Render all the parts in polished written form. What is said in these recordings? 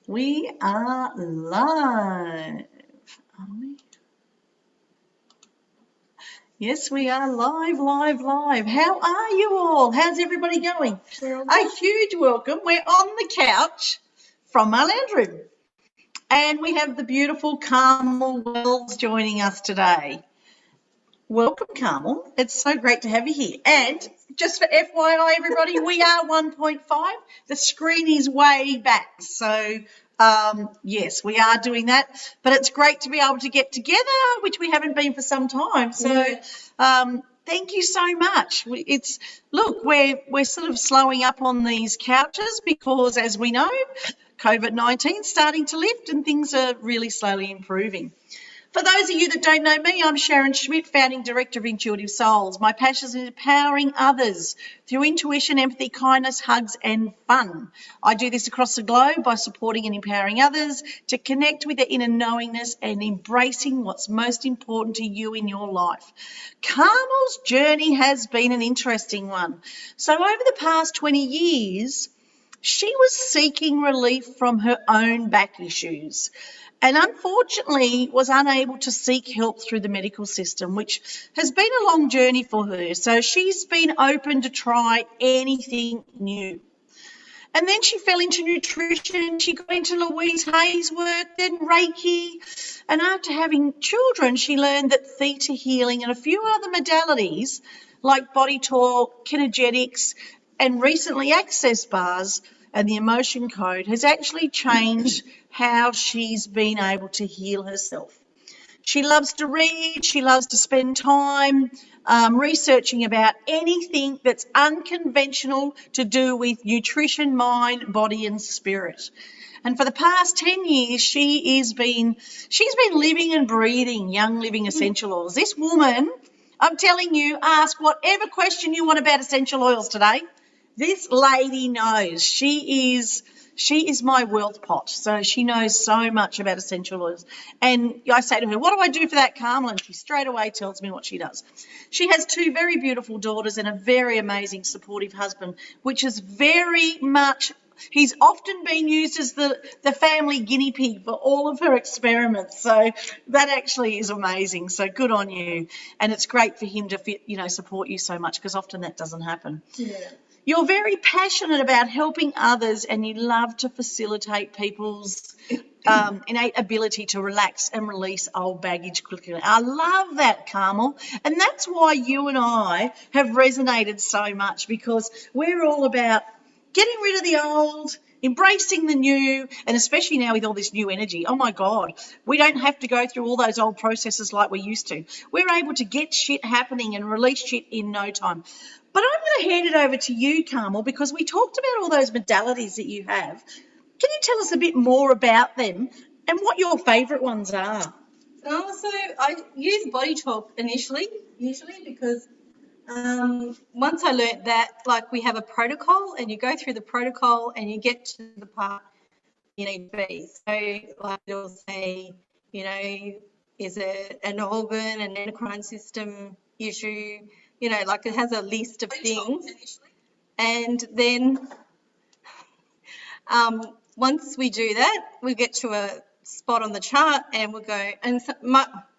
We are live, aren't we? Yes, we are live. How are you all? How's everybody going? A huge welcome. We're on the couch from our lounge room, and we have the beautiful Carmel Wells joining us today. Welcome, Carmel. It's so great to have you here. And just for FYI, everybody, we are 1.5. The screen is way back. So, yes, we are doing that. But it's great to be able to get together, which we haven't been for some time. So, thank you so much. We're sort of slowing up on these couches because, as we know, COVID-19 is starting to lift and things are really slowly improving. For those of you that don't know me, I'm Sharon Schmidt, founding director of Intuitive Souls. My passion is empowering others through intuition, empathy, kindness, hugs and fun. I do this across the globe by supporting and empowering others to connect with their inner knowingness and embracing what's most important to you in your life. Carmel's journey has been an interesting one. So over the past 20 years, she was seeking relief from her own back issues, and unfortunately was unable to seek help through the medical system, which has been a long journey for her. So she's been open to try anything new. And then she fell into nutrition, she got into Louise Hay's work, then Reiki. And after having children, she learned that theta healing and a few other modalities like body talk, kinetic, and recently access bars and the emotion code has actually changed how she's been able to heal herself. She loves to read, she loves to spend time researching about anything that's unconventional to do with nutrition, mind, body and spirit. And for the past 10 years, she's been living and breathing Young Living Essential Oils. This woman, I'm telling you, ask whatever question you want about essential oils today. This lady knows. She is my wealth pot. So she knows so much about essential oils. And I say to her, what do I do for that, Carmel? And she straight away tells me what she does. She has two very beautiful daughters and a very amazing supportive husband, which is very much, he's often been used as the family guinea pig for all of her experiments. So that actually is amazing. So good on you. And it's great for him to support you so much, because often that doesn't happen. Yeah. You're very passionate about helping others and you love to facilitate people's innate ability to relax and release old baggage quickly. I love that, Carmel. And that's why you and I have resonated so much, because we're all about getting rid of the old, embracing the new, and especially now with all this new energy. Oh, my God, we don't have to go through all those old processes like we used to. We're able to get shit happening and release shit in no time. But I'm going to hand it over to you, Carmel, because we talked about all those modalities that you have. Can you tell us a bit more about them and what your favourite ones are? So I use body talk usually because once I learnt that, like, we have a protocol and you go through the protocol and you get to the part you need to be. So, like, it'll say, is it an organ, an endocrine system issue? Like, it has a list of things. And then once we do that, we get to a spot on the chart and we'll go, and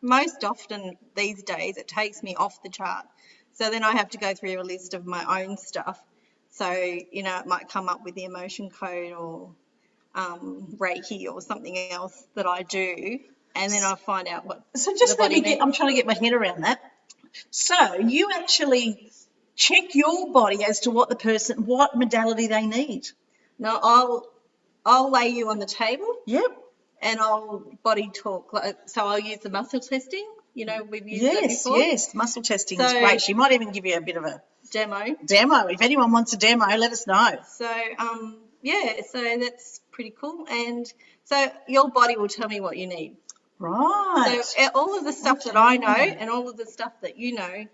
most often these days it takes me off the chart. So then I have to go through a list of my own stuff. So, it might come up with the emotion code or Reiki or something else that I do, and then I find out what. So just let me I'm trying to get my head around that. So you actually check your body as to what modality they need. No, I'll lay you on the table. Yep. And I'll body talk. So I'll use the muscle testing. We've used that before. Yes, muscle testing is great. She might even give you a bit of a demo. If anyone wants a demo, let us know. So, so that's pretty cool. And so your body will tell me what you need. Right. So all of the stuff that I know and all of the stuff that you know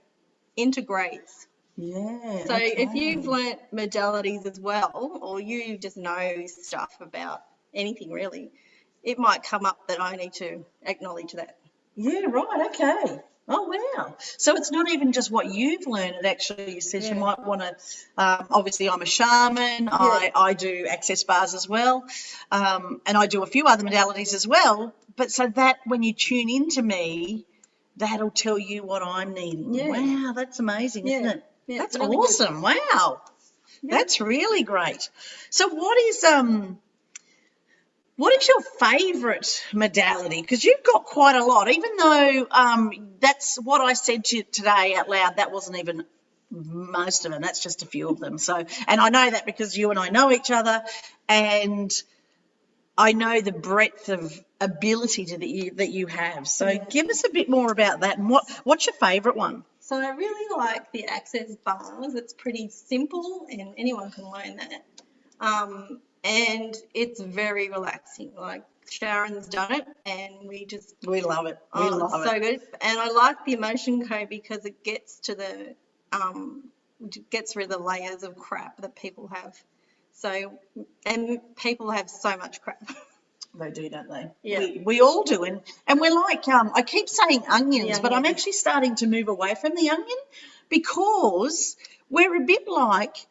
integrates. Yeah. So if you've learnt modalities as well, or you just know stuff about anything really, it might come up that I need to acknowledge that. Yeah, right, okay. Oh, wow. So it's not even just what you've learned. It actually says you Yeah. might want to, obviously I'm a shaman. I do access bars as well. And I do a few other modalities as well. But so that when you tune into me, that'll tell you what I'm needing. Yeah. Wow, that's amazing, isn't Yeah. it? Yeah, That's it's really good. awesome. Wow. Yeah. That's really great. So what is your favourite modality? Because you've got quite a lot, even though that's what I said to you today out loud. That wasn't even most of them. That's just a few of them. So, and I know that because you and I know each other, and I know the breadth of ability that you have. So, give us a bit more about that. And what's your favourite one? So I really like the access bars. It's pretty simple and anyone can learn that. And it's very relaxing. Like Sharon's done it and we love it. it's so good. And I like the emotion code because it gets rid of the layers of crap that people have. So, and people have so much crap. They do, don't they? Yeah. We all do, and we're like I keep saying onions, but I'm onion. actually starting to move away from the onion because we're a bit like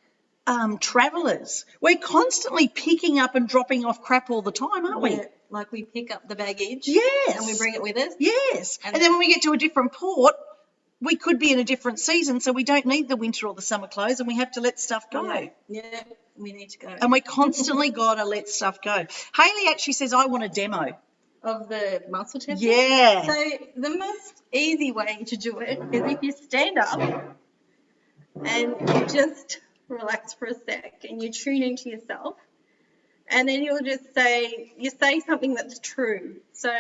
travellers. We're constantly picking up and dropping off crap all the time, aren't we? Yeah, like we pick up the baggage. Yes. And we bring it with us. Yes. And then when we get to a different port, we could be in a different season, so we don't need the winter or the summer clothes, and we have to let stuff go. Yeah, we need to go. And we constantly got to let stuff go. Hayley actually says, I want a demo. Of the muscle testing? Yeah. So the most easy way to do it is if you stand up and you just relax for a sec and you tune into yourself. And then you'll just say something that's true. So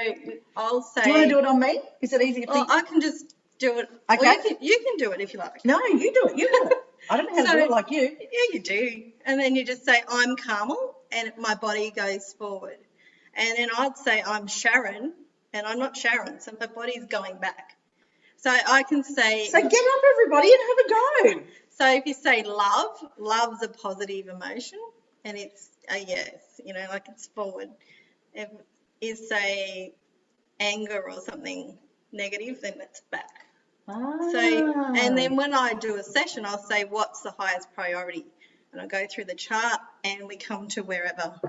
I'll say. Do you want to do it on me? Is it easier for you? Well, I can just do it. Okay. Or you can do it if you like. No, you do it. You do it. I don't know how to do it like you. Yeah, you do. And then you just say, I'm Carmel, and my body goes forward. And then I'd say, I'm Sharon, and I'm not Sharon, so my body's going back. So I can say. So get up, everybody, and have a go. So if you say love's a positive emotion, and it's a yes, like it's forward. If you say anger or something negative, then it's back. Ah. So, and then when I do a session, I'll say, what's the highest priority? And I go through the chart and we come to wherever.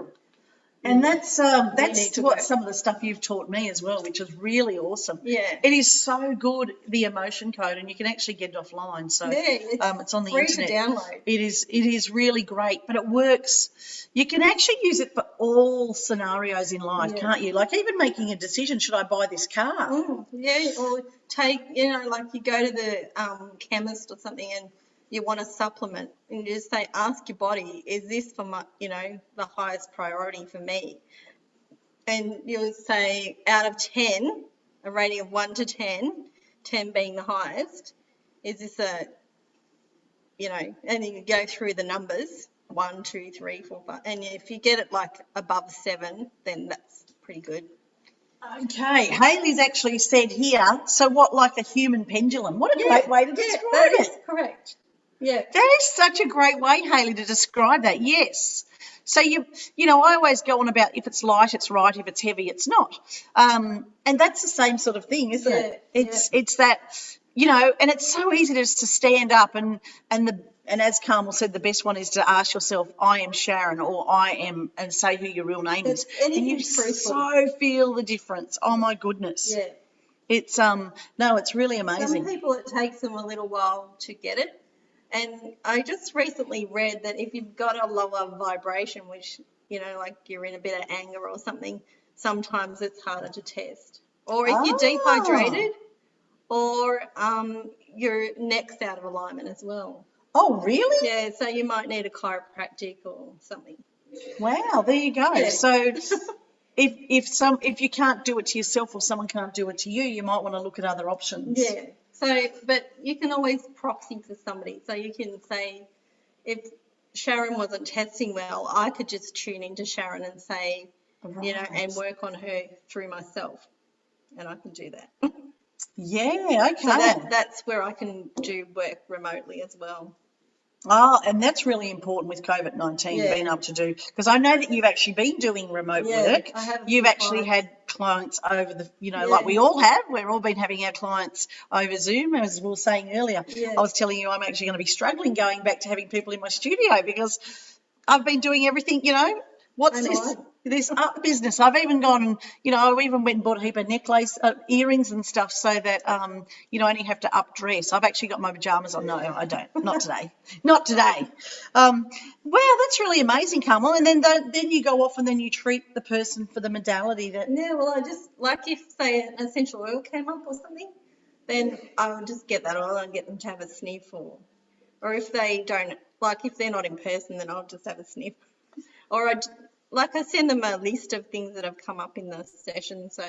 And that's what some of the stuff you've taught me as well, which is really awesome. Yeah. It is so good, the emotion code, and you can actually get it offline. So it's on the free internet. To download. It is really great, but it works. You can actually use it for all scenarios in life, can't you? Like even making a decision, should I buy this car? Yeah, or take, like you go to the chemist or something and you want a supplement and you just say, ask your body, is this for my, the highest priority for me? And you'll say out of 10, a rating of 1 to 10, 10 being the highest, is this and then you go through the numbers, 1, 2, 3, 4, 5, and if you get it like above 7, then that's pretty good. Okay, Hayley's actually said here, so what, like a human pendulum? What a great way to describe that it. Is correct. Yeah. That is such a great way, Hayley, to describe that. Yes. So I always go on about if it's light, it's right. If it's heavy, it's not. And that's the same sort of thing, isn't it? It's that, and it's so easy just to stand up and as Carmel said, the best one is to ask yourself, I am Sharon, or I am, and say who your real name is. And you so feel the difference. Oh my goodness. Yeah. It's it's really amazing. Some people, it takes them a little while to get it. And I just recently read that if you've got a lower vibration, which, like you're in a bit of anger or something, sometimes it's harder to test. Or if you're dehydrated, or your neck's out of alignment as well. Oh, really? Yeah, so you might need a chiropractic or something. Wow, there you go. Yeah. So if you can't do it to yourself or someone can't do it to you, you might want to look at other options. Yeah. So, but you can always proxy for somebody. So you can say, if Sharon wasn't testing well, I could just tune into Sharon and say, and work on her through myself. And I can do that. Yeah, okay. So that's where I can do work remotely as well. Oh, and that's really important with COVID-19, Yeah. being able to do, because I know that you've actually been doing remote work. I have a You've few actually clients. had clients over the, like we all have. We've all been having our clients over Zoom, as we were saying earlier. Yeah. I was telling you I'm actually going to be struggling going back to having people in my studio because I've been doing everything, what's this art business. I've even gone and, I even went and bought a heap of necklace, earrings and stuff so that, I only have to updress. I've actually got my pajamas on. No, I don't. Not today. Not today. Wow, that's really amazing, Carmel. And then you go off and then you treat the person for the modality that. Yeah, well, I just, like if, say, an essential oil came up or something, then I would just get that oil and get them to have a sniff or if they don't, like if they're not in person, then I'll just have a sniff. Or I send them a list of things that have come up in the session. So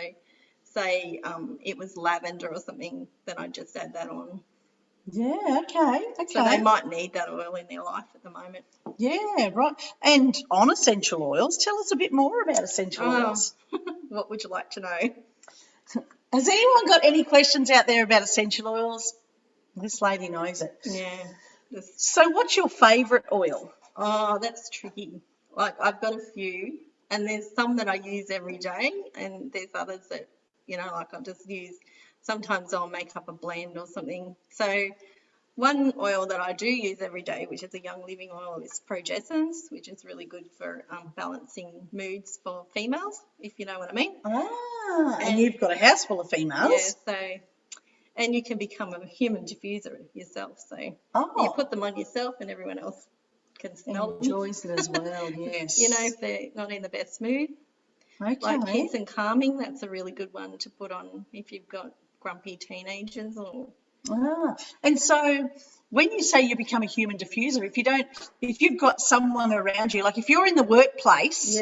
say it was lavender or something, then I just add that on. Yeah, okay. So they might need that oil in their life at the moment. Yeah, right. And on essential oils, tell us a bit more about essential oils. What would you like to know? Has anyone got any questions out there about essential oils? This lady knows it. Yeah. So what's your favourite oil? Oh, that's tricky. Like I've got a few, and there's some that I use every day, and there's others that, like I'll just use, sometimes I'll make up a blend or something. So one oil that I do use every day, which is a Young Living oil, is Progessence, which is really good for balancing moods for females, if you know what I mean. And you've got a house full of females. Yeah, and you can become a human diffuser yourself. So you put them on yourself and everyone else can smell them. Enjoys it as well, yes. If they're not in the best mood. Okay. Like Kids and Calming, that's a really good one to put on if you've got grumpy teenagers or. And so when you say you become a human diffuser, if you've got someone around you, like if you're in the workplace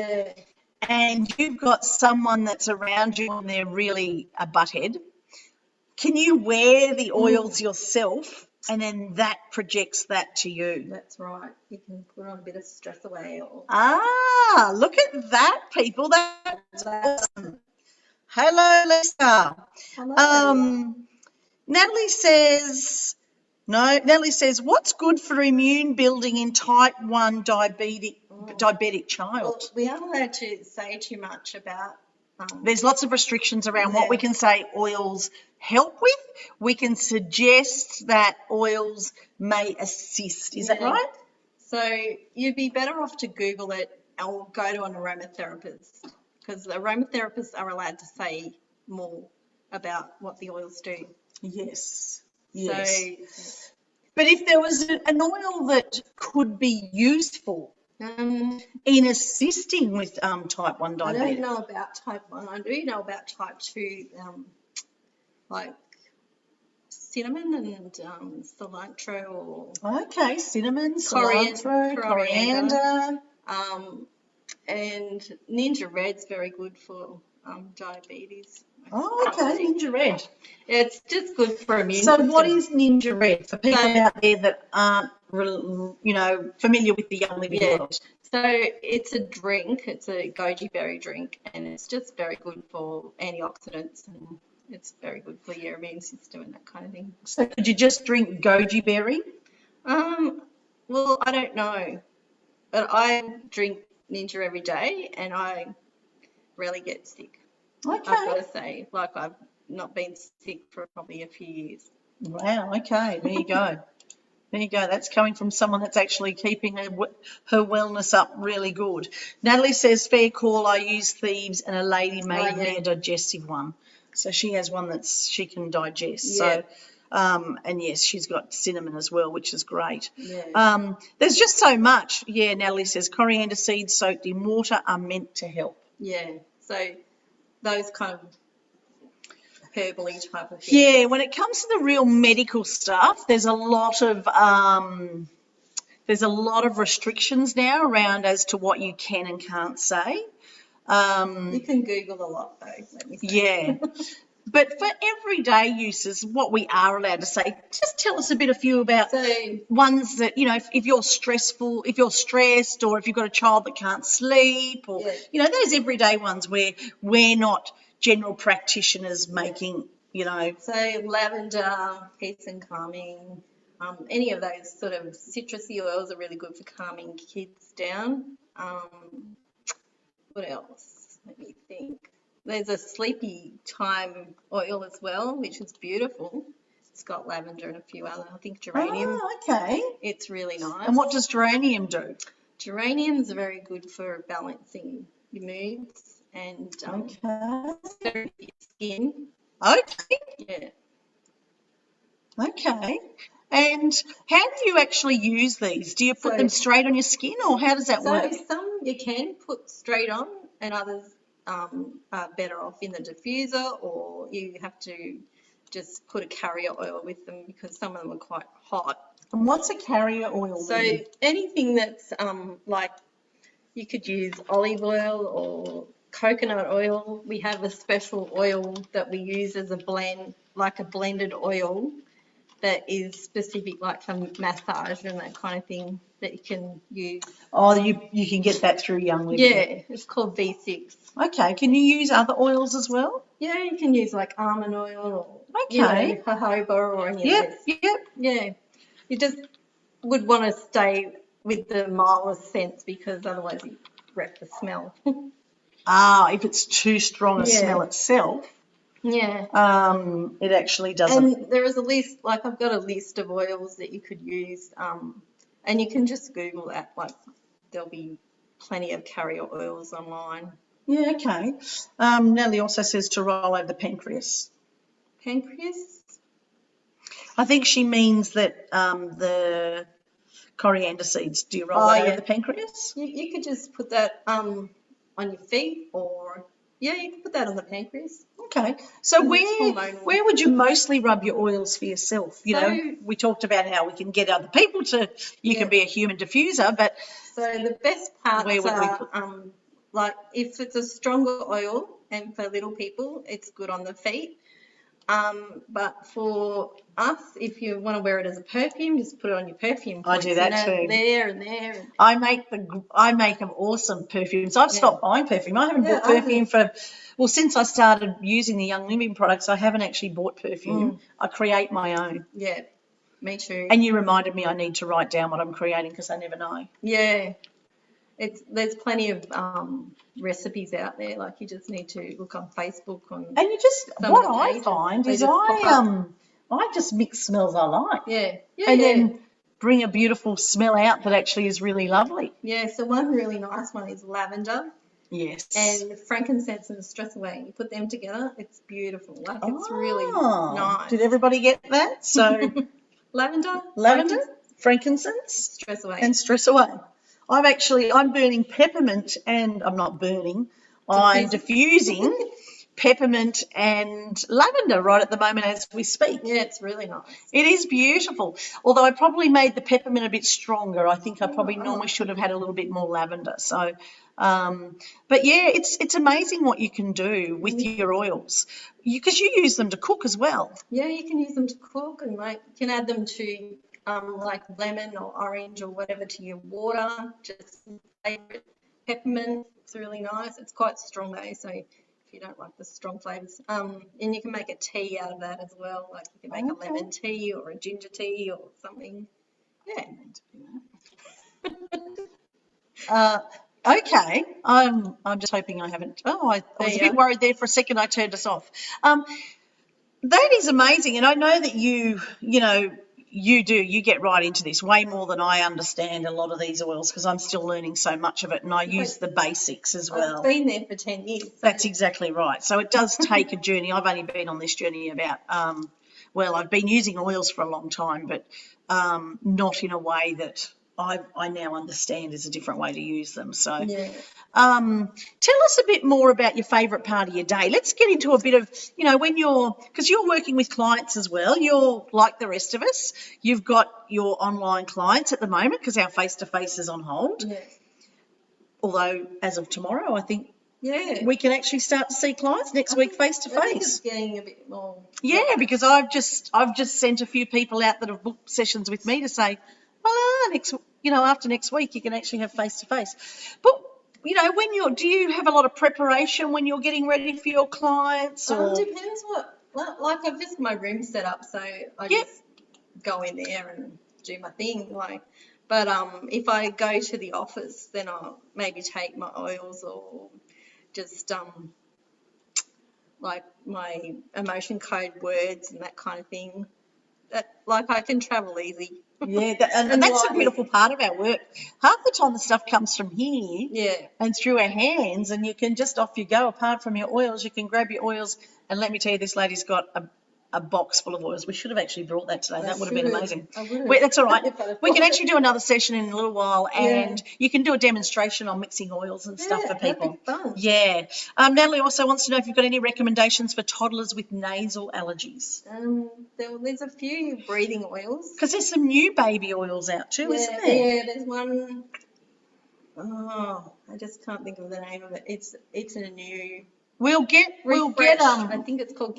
and you've got someone that's around you and they're really a butthead, can you wear the oils yourself and then that projects that to you? That's right. You can put on a bit of stress away. Look at that, people. That's awesome. Hello, Lisa. Hello. Natalie says, what's good for immune building in type 1 diabetic child? Well, we aren't allowed to say too much about. There's lots of restrictions around what we can say oils help with. We can suggest that oils may assist. Is that right? So you'd be better off to Google it or go to an aromatherapist, because the aromatherapists are allowed to say more about what the oils do. Yes. But if there was an oil that could be useful in assisting with type 1 diabetes. I don't know about type 1. I do know about type 2, like cinnamon and cilantro. Okay, cinnamon, cilantro, coriander. And Ninja Red's very good for diabetes. Oh, okay, Ninja Red. It's just good for immune system. So what is Ninja Red for people out there that aren't, familiar with the Young Living world? So it's a drink. It's a goji berry drink, and it's just very good for antioxidants, and it's very good for your immune system and that kind of thing. So could you just drink goji berry? Well, I don't know, but I drink Ninja every day, and I rarely get sick. Okay. I've got to say, like I've not been sick for probably a few years. Wow. Okay. There you go. There you go. That's coming from someone that's actually keeping her wellness up really good. Natalie says, fair call, I use Thieves and a lady made me a digestive one. So she has one that she can digest. Yeah. So, and yes, she's got cinnamon as well, which is great. Yeah. There's just so much. Yeah, Natalie says, coriander seeds soaked in water are meant to help. Yeah. So those kind of herbally type of things. Yeah, when it comes to the real medical stuff, there's a lot of restrictions now around as to what you can and can't say. You can Google a lot, though. Let me say. Yeah. But for everyday uses, what we are allowed to say, just tell us a few about ones that, if you're stressed, or if you've got a child that can't sleep, or, those everyday ones where we're not general practitioners making, So lavender, peace and calming, Any of those sort of citrusy oils are really good for calming kids down. What else? Let me think. There's a sleepy time oil as well, which is beautiful. It's got lavender and a few other, I think geranium. Oh, okay. It's really nice. And what does geranium do? Geraniums are very good for balancing your moods and Okay. your skin. Okay. Yeah. Okay. And how do you actually use these? Do you put them straight on your skin, or how does that work? Some you can put straight on, and others are better off in the diffuser, or you have to just put a carrier oil with them because some of them are quite hot. And what's a carrier oil? So anything that's like you could use olive oil or coconut oil. We have a special oil that we use as a blend, like a blended oil that is specific like for massage and that kind of thing that you can use. Oh, you can get that through Young Living. Yeah, it's called V6. Okay, can you use other oils as well? Yeah, you can use like almond oil or okay. jojoba or any of this. Yep. Yeah, you just would want to stay with the mildest scents because otherwise you wreck the smell. If it's too strong a smell itself. Yeah. It actually doesn't. And there is a list, like I've got a list of oils that you could use, and you can just Google that. Like there'll be plenty of carrier oils online. Yeah, okay. Natalie also says to roll over the pancreas. Pancreas? I think she means that the coriander seeds. Do you roll over the pancreas? You could just put that on your feet, or you can put that on the pancreas. Okay. So where would you mostly rub your oils for yourself? You know, we talked about how we can get other people to. You can be a human diffuser, but so the best parts are like if it's a stronger oil, and for little people, it's good on the feet. But for us, if you want to wear it as a perfume, just put it on your perfume points. I do that too. There and there. I make them awesome perfumes. I've stopped buying perfume. I haven't bought perfume since I started using the Young Living products. I haven't actually bought perfume. I create my own. Yeah, me too. And you reminded me I need to write down what I'm creating because I never know. Yeah. There's plenty of recipes out there. Like you just need to look on Facebook what I find is I just mix smells I like. And then bring a beautiful smell out that actually is really lovely. Yeah. So one really nice one is lavender. Yes. And frankincense and stress away. You put them together, it's beautiful. Like it's really nice. Did everybody get that? So lavender, frankincense, stress away, and stress away. I'm burning peppermint and I'm not burning. I'm diffusing peppermint and lavender right at the moment as we speak. Yeah, it's really nice. It is beautiful. Although I probably made the peppermint a bit stronger. I think I probably normally should have had a little bit more lavender. So, but yeah, it's amazing what you can do with your oils because you use them to cook as well. Yeah, you can use them to cook and you can add them to like lemon or orange or whatever to your water. Just favourite peppermint. It's really nice. It's quite strong though, so if you don't like the strong flavours, and you can make a tea out of that as well. Like you can make a lemon tea or a ginger tea or something. Yeah. Okay. I'm just hoping I haven't. I was a bit worried there for a second. I turned us off. That is amazing, and I know that you get right into this way more than I understand a lot of these oils because I'm still learning so much of it, and I use the basics as well. I've been there for 10 years. So. That's exactly right. So it does take a journey. I've only been on this journey about, I've been using oils for a long time, but not in a way that I now understand is a different way to use them. So tell us a bit more about your favourite part of your day. Let's get into a bit of, because you're working with clients as well. You're like the rest of us. You've got your online clients at the moment because our face-to-face is on hold. Yeah. Although as of tomorrow, I think we can actually start to see clients next week face-to-face. I think it's getting a bit more. Yeah, because I've just sent a few people out that have booked sessions with me to say, after next week you can actually have face-to-face. But, do you have a lot of preparation when you're getting ready for your clients? Or? Depends I've just got my room set up, so I just go in there and do my thing. Like, but if I go to the office, then I'll maybe take my oils or just like my emotion code words and that kind of thing. That, like, I can travel easy. Yeah, and that's the beautiful part of our work. Half the time the stuff comes from here Yeah. and through our hands, and you can just off you go. Apart from your oils, you can grab your oils, and let me tell you, this lady's got a box full of oils. We should have actually brought that today. That would have been amazing. I would have. That's all right. We can actually do another session in a little while, and you can do a demonstration on mixing oils and stuff for people. That'd be fun. Yeah. Natalie also wants to know if you've got any recommendations for toddlers with nasal allergies. There's a few breathing oils. Because there's some new baby oils out too, isn't there? Yeah, there's one. Oh, I just can't think of the name of it. It's a new. We'll get I think it's called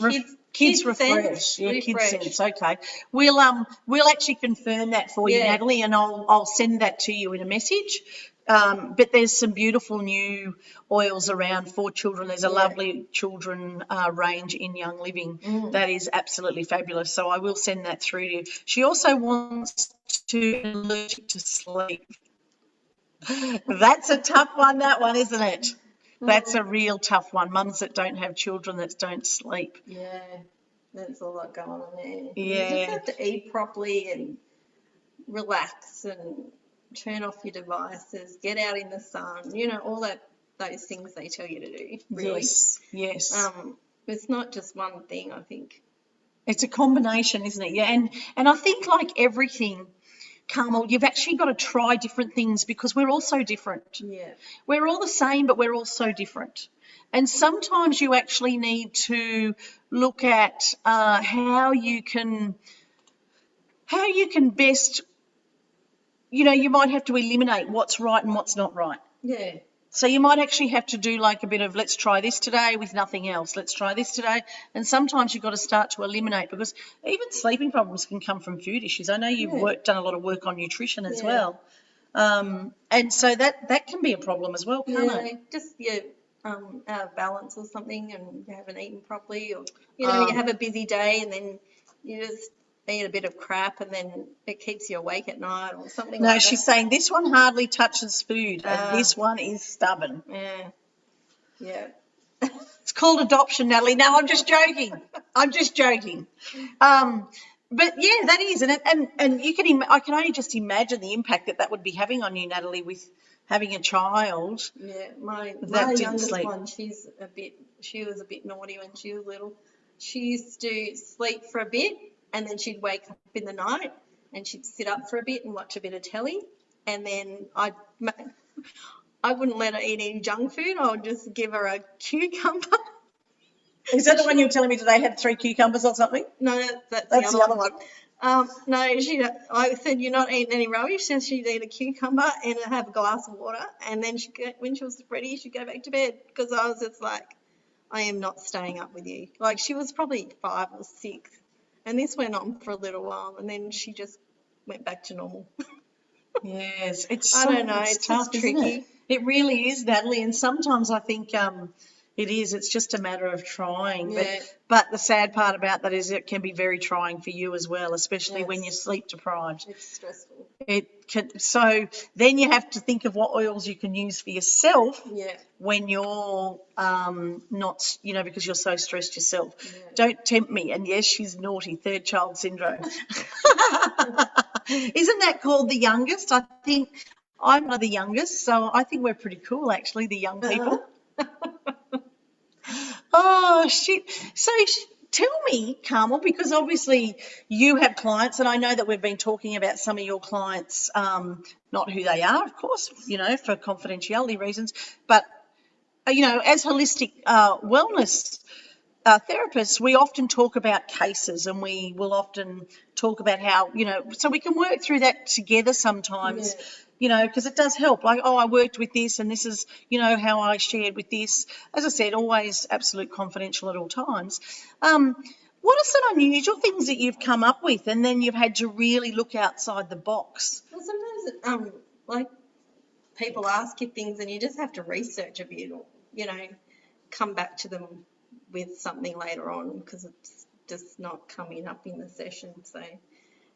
Kids Refresh. Yeah, Kids Sense. Okay. We'll actually confirm that for you, Natalie, and I'll send that to you in a message. But there's some beautiful new oils around for children. There's a lovely children range in Young Living that is absolutely fabulous. So I will send that through to you. She also wants to allergic to sleep. That's a tough one, that one, isn't it? That's a real tough one. Mums that don't have children that don't sleep. Yeah, there's a lot going on there. Yeah. You just have to eat properly and relax and turn off your devices, get out in the sun, all those things they tell you to do, really. Yes. It's not just one thing, I think. It's a combination, isn't it? Yeah, and I think like everything, Carmel, you've actually got to try different things because we're all so different. Yeah. We're all the same, but we're all so different. And sometimes you actually need to look at how you can best, you might have to eliminate what's right and what's not right. Yeah. So you might actually have to do like a bit of let's try this today with nothing else. Let's try this today. And sometimes you've got to start to eliminate because even sleeping problems can come from food issues. I know you've done a lot of work on nutrition as well. And so that can be a problem as well, can't it? Just out of balance or something and you haven't eaten properly or, you have a busy day and then you just eat a bit of crap and then it keeps you awake at night or something like that. No, she's saying this one hardly touches food and this one is stubborn. Yeah. It's called adoption, Natalie. No, I'm just joking. But yeah, that is, and you can. I can only just imagine the impact that would be having on you, Natalie, with having a child. Yeah, my youngest one, she was a bit naughty when she was little. She used to sleep for a bit and then she'd wake up in the night and she'd sit up for a bit and watch a bit of telly, and then I wouldn't let her eat any junk food. I would just give her a cucumber. Is that the one you were telling me today had 3 cucumbers or something? No, that's the other one. No, I said you're not eating any rubbish. So she'd eat a cucumber and have a glass of water, and then when she was ready, she'd go back to bed because I was just like, I am not staying up with you. Like she was probably 5 or 6, and this went on for a little while, and then she just went back to normal. Yes, it's tough, just tricky. It really is, Natalie, and sometimes I think it is. It's just a matter of trying. Yeah. But the sad part about that is it can be very trying for you as well, especially when you're sleep deprived. It's stressful. It can. So then you have to think of what oils you can use for yourself. Yeah. When you're not, because you're so stressed yourself. Yeah. Don't tempt me. And yes, she's naughty. Third child syndrome. Isn't that called the youngest? I think I'm one of the youngest, so I think we're pretty cool, actually, the young people. Oh, shit. So tell me, Carmel, because obviously you have clients, and I know that we've been talking about some of your clients, not who they are, of course, for confidentiality reasons, but, as holistic wellness therapists, we often talk about cases, and we will often talk about how, so we can work through that together sometimes. Yeah. Because it does help. Like, I worked with this and this is, how I shared with this. As I said, always absolute confidential at all times. What are some unusual things that you've come up with and then you've had to really look outside the box? Well, sometimes, people ask you things and you just have to research a bit or, come back to them with something later on because it's just not coming up in the session. So,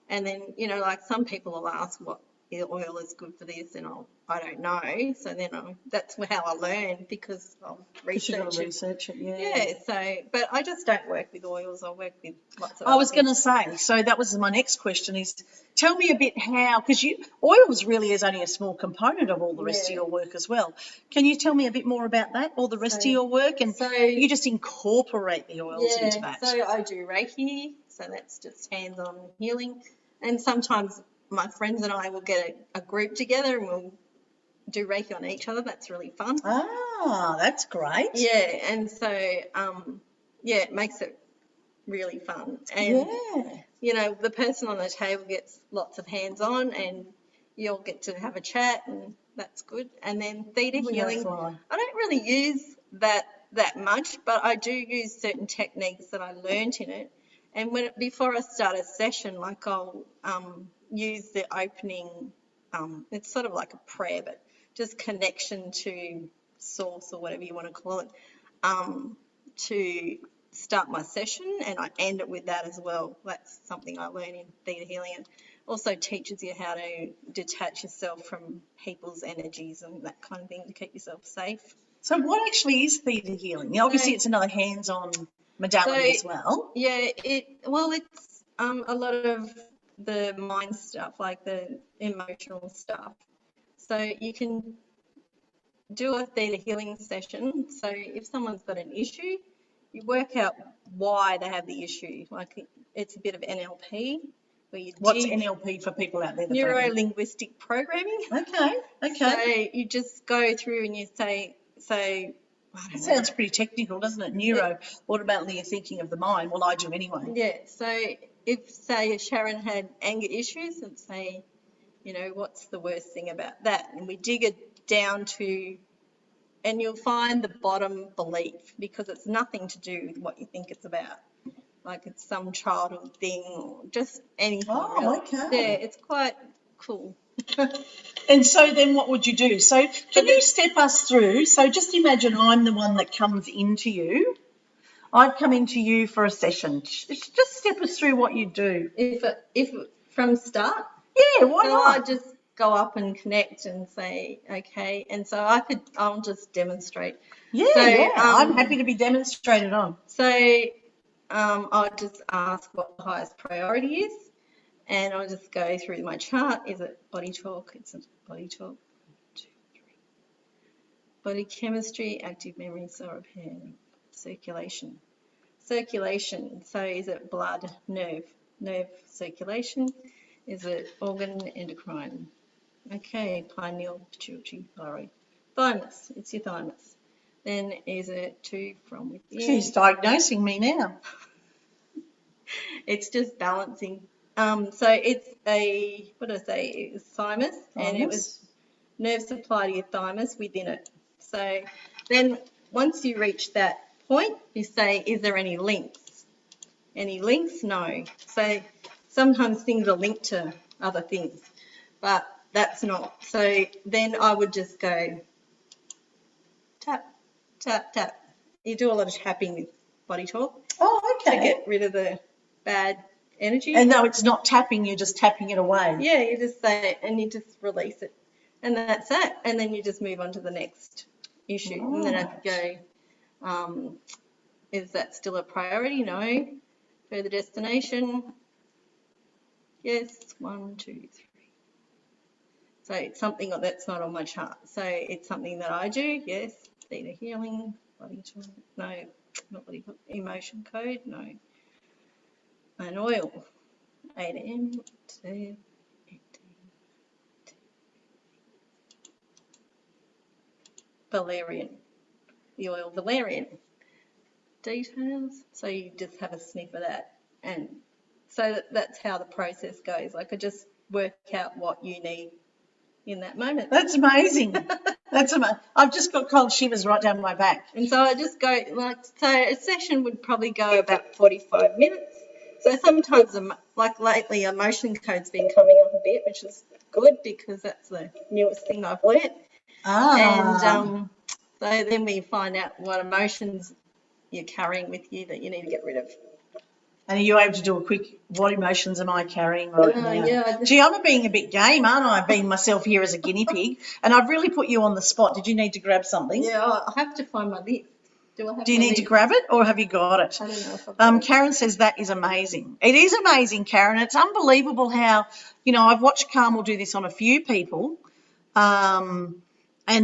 And then, you know, like some people will ask what oil is good for this, and I don't know. So then that's how I learn, because I'll Because you've got to research it. research it, Yeah, so, but I just don't work with oils. I work with lots of I other was going to say, so that was my next question is, tell me a bit how, because oils really is only a small component of all the rest of Yeah. your work as well. Can you tell me a bit more about that, all the rest of your work, and you just incorporate the oils into that? So I do Reiki, so that's just hands-on healing. And sometimes my friends and I will get a group together and we'll do Reiki on each other. That's really fun. Ah, that's great. Yeah, and so, it makes it really fun. And, you know, the person on the table gets lots of hands-on, and you'll get to have a chat, and that's good. And then theta healing, I don't really use that much, but I do use certain techniques that I learnt in it. And before I start a session, like I'll use the opening, it's sort of like a prayer, but just connection to source or whatever you want to call it, to start my session, and I end it with that as well. That's something I learned in theta healing. It also teaches you how to detach yourself from people's energies and that kind of thing to keep yourself safe. So what actually is theta healing? Obviously, it's another hands-on modality as well. Yeah, it's a lot of the mind stuff, like the emotional stuff. So you can do a theta healing session. So if someone's got an issue, you work out why they have the issue. Like, it's a bit of NLP. What's NLP for people out there? Neuro-linguistic programming. Okay. So you just go through and you say, it sounds pretty technical, doesn't it? Neuro, automatically you're thinking of the mind. Well, I do anyway. Yeah, so if, say, Sharon had anger issues, and say, you know, what's the worst thing about that? And we dig it down to, and you'll find the bottom belief, because it's nothing to do with what you think it's about. Like, it's some childhood thing or just anything. Oh, really. okay. Yeah, it's quite cool. And so then what would you do? So can you step us through? So just imagine I'm the one that comes into you. I'd come into you for a session. Just step us through what you do. If from start? Yeah, why not? I just go up and connect and say, okay. And so I'll just demonstrate. Yeah, I'm happy to be demonstrated on. So I'll just ask what the highest priority is, and I'll just go through my chart. Is it body talk? It's a body talk. 1, 2, 3. Body chemistry, active memory, cell repair, circulation. Circulation, so is it blood, nerve circulation? Is it organ, endocrine? Okay, pineal, pituitary, thyroid. Thymus, it's your thymus. Then is it to from within? She's diagnosing me now. It's just balancing. So it's what did I say? It was thymus, and it was nerve supply to your thymus within it. So then once you reach that point, you say, is there any links? Any links? No. So sometimes things are linked to other things, but that's not. So then I would just go tap, tap, tap. You do a lot of tapping with body talk. Oh, okay. To get rid of the bad energy. And no, it's not tapping, you're just tapping it away. Yeah, you just say it and you just release it. And that's it. And then you just move on to the next issue. Right. And then I go, is that still a priority? No. Further destination? Yes. 1, 2, 3. So it's something that's not on my chart. So it's something that I do. Yes. Theta healing, body talk. No, not body talk. Emotion code. No. An oil. 8 a.m. to 18. Valerian. The oil valerian. Details. So you just have a sniff of that. And so that's how the process goes. I could just work out what you need in that moment. That's amazing. That's amazing. I've just got cold shivers right down my back. And so I just go, so a session would probably go about 45 minutes. So sometimes, like lately, emotion code's been coming up a bit, which is good because that's the newest thing I've learnt. And so then we find out what emotions you're carrying with you that you need to get rid of. And are you able to do a quick, what emotions am I carrying right now? Yeah, Gee, I'm being a bit game, aren't I? Being myself here as a guinea pig. And I've really put you on the spot. Did you need to grab something? yeah, I have to find my list. Do you need to grab it or have you got it? I don't know if I've got it. Karen says that is amazing. It is amazing, Karen. It's unbelievable how, I've watched Carmel do this on a few people. And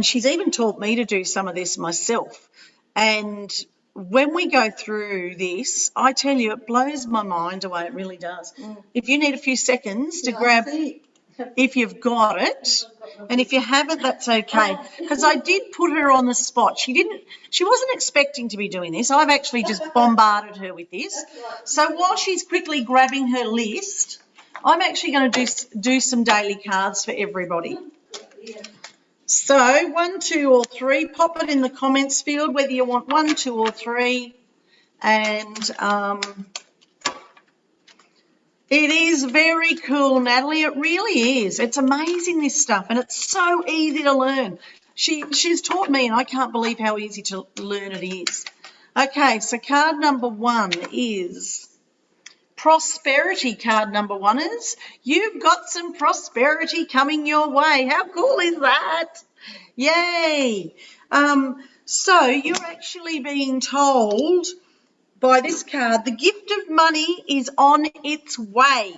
she's even taught me to do some of this myself. And when we go through this, I tell you, it blows my mind away. It really does. If you need a few seconds to grab, if you've got it, and if you haven't, that's okay. Because I did put her on the spot. She wasn't expecting to be doing this. I've actually just bombarded her with this. So while she's quickly grabbing her list, I'm actually going to do some daily cards for everybody. So 1, 2, or 3, pop it in the comments field whether you want 1, 2, or 3. And it is very cool, Natalie. It really is. It's amazing, this stuff, and it's so easy to learn. She's taught me, and I can't believe how easy to learn it is. Okay, so card number 1 is prosperity. Card number 1 is you've got some prosperity coming your way. How cool is that? Yay. So you're actually being told by this card, the gift of money is on its way.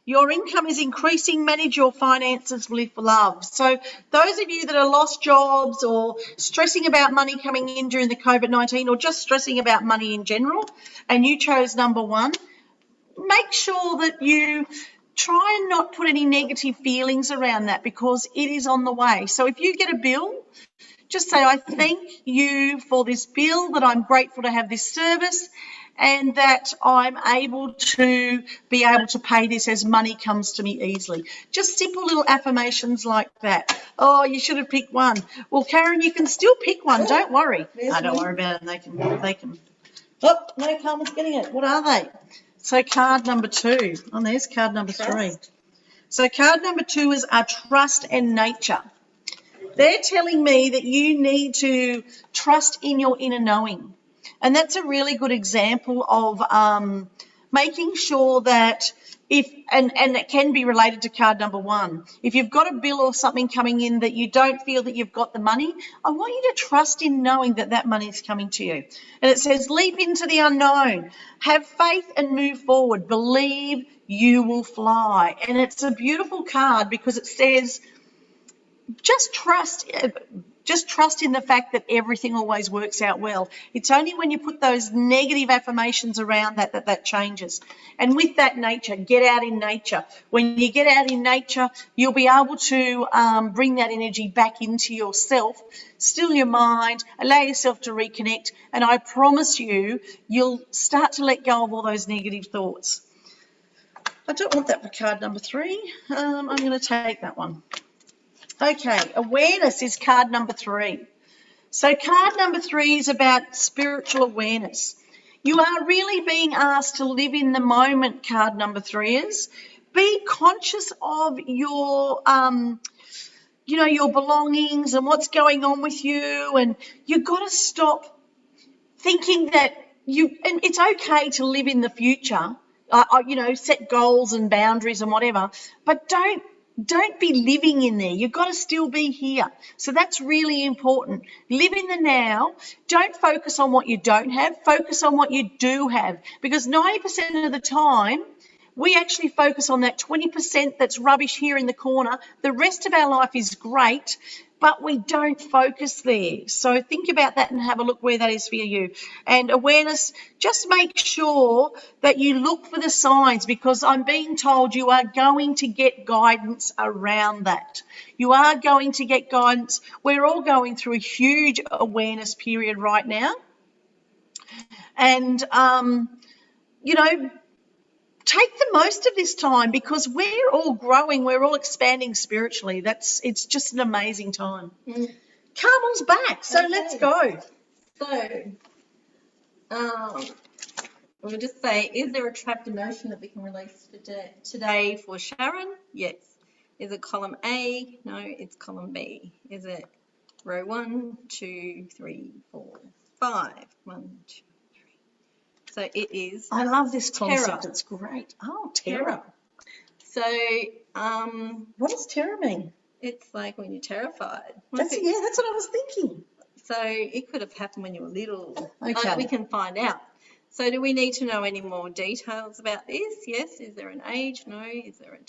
Your income is increasing. Manage your finances with love. So those of you that are lost jobs or stressing about money coming in during the COVID-19 or just stressing about money in general, and you chose number 1, make sure that you try and not put any negative feelings around that because it is on the way. So if you get a bill, just say, I thank you for this bill, that I'm grateful to have this service and that I'm able to pay this as money comes to me easily. Just simple little affirmations like that. Oh, you should have picked 1. Well, Karen, you can still pick 1. Don't worry. Don't worry about it. They can. Oh, no, Carmen's getting it. What are they? So card number 2. Oh, there's card number 3. So card number 2 is our trust and nature. They're telling me that you need to trust in your inner knowing. And that's a really good example of making sure that and it can be related to card number 1. If you've got a bill or something coming in that you don't feel that you've got the money, I want you to trust in knowing that that money is coming to you. And it says, leap into the unknown, have faith and move forward, believe you will fly. And it's a beautiful card because it says, just trust in the fact that everything always works out well. It's only when you put those negative affirmations around that changes. And with that nature, get out in nature. When you get out in nature, you'll be able to bring that energy back into yourself, still your mind, allow yourself to reconnect, and I promise you'll start to let go of all those negative thoughts. I don't want that for card number 3. I'm going to take that one. Okay, awareness is card number 3. So card number 3 is about spiritual awareness. You are really being asked to live in the moment, card number 3 is. Be conscious of your, your belongings and what's going on with you, and you've got to stop thinking that and it's okay to live in the future, set goals and boundaries and whatever, but don't be living in there. You've got to still be here. So that's really important. Live in the now. Don't focus on what you don't have. Focus on what you do have. Because 90% of the time, we actually focus on that 20% that's rubbish here in the corner. The rest of our life is great, but we don't focus there. So think about that and have a look where that is for you. And awareness, just make sure that you look for the signs, because I'm being told you are going to get guidance around that. You are going to get guidance. We're all going through a huge awareness period right now. And, take the most of this time, because we're all growing, we're all expanding spiritually. It's just an amazing time. Carmel's back, so okay. Let's go. So, we'll just say, is there a trapped emotion that we can release today for Sharon? Yes. Is it column A? No, it's column B. Is it row 1, 2, 3, 4, 5? 1, 2, So it is I love this concept. terror. It's great. Oh, terror. So What does terror mean? it's like when you're terrified. That's what I was thinking. So it could have happened when you were little. Okay. We can find out. So do we need to know any more details about this? Yes. Is there an age? No. Is there a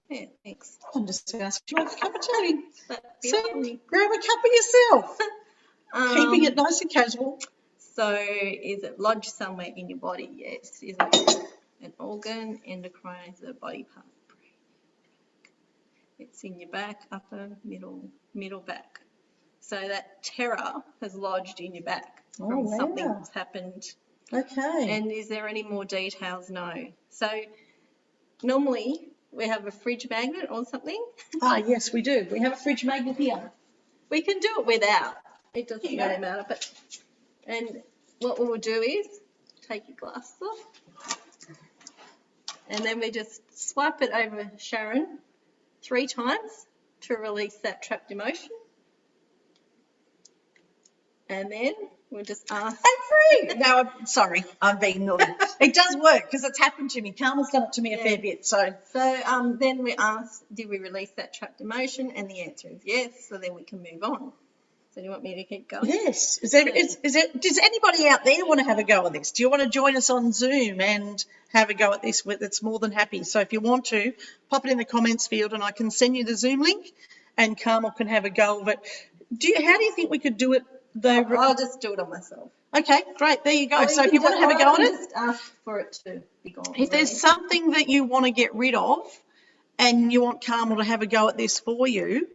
yeah, thanks. I'm just asking you a cup of tea. So, Grab a cup of yourself. Keeping it nice and casual. So is it lodged somewhere in your body? Yes. Is it an organ, endocrine, is it a body part? It's in your back, upper, middle back. So that terror has lodged in your back from something that's happened. Okay. And is there any more details? No. So normally we have a fridge magnet or something. Ah, yes, we do. We have a fridge magnet here. We can do it without. It doesn't really matter. And what we'll do is take your glasses off, and then we just swipe it over Sharon 3 times to release that trapped emotion. And then we'll just ask. I'm free. No, I'm sorry. I'm being naughty. It does work because it's happened to me. Carmel's done it to me a fair bit. So then we ask, did we release that trapped emotion? And the answer is yes. So then we can move on. So do you want me to keep going? Yes. Does anybody out there want to have a go at this? Do you want to join us on Zoom and have a go at this? It's more than happy. So if you want to, pop it in the comments field and I can send you the Zoom link and Carmel can have a go of it. How do you think we could do it? I'll just do it on myself. Okay, great. There you go. So if you want to have a go at it, just ask for it to be gone. If there's something that you want to get rid of and you want Carmel to have a go at this for you,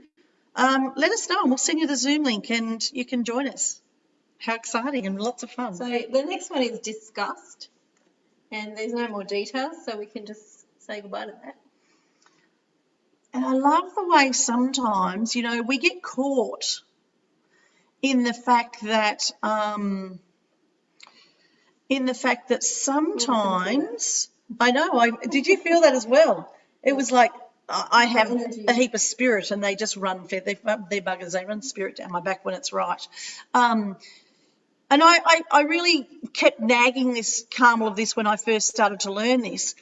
let us know and we'll send you the Zoom link and you can join us. How exciting and lots of fun. So the next one is disgust, and there's no more details, so we can just say goodbye to that. And I love the way sometimes, we get caught in the fact that sometimes, I know, did you feel that as well? It was like I have a heap of spirit and they just run, they're buggers, they run spirit down my back when it's right. And I really kept nagging this Carmel of this when I first started to learn this.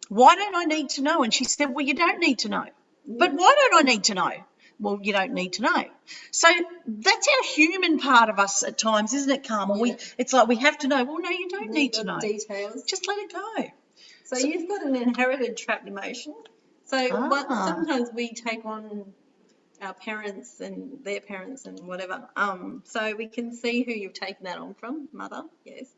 Why don't I need to know? And she said, well, you don't need to know. But why don't I need to know? Well, you don't need to know. So that's our human part of us at times, isn't it, Carmel? Yeah. It's like we have to know. Well, no, you don't need to know. Details. Just let it go. So you've got an inherited trapped emotion. So sometimes we take on our parents and their parents and whatever. So we can see who you've taken that on from. Mother, yes.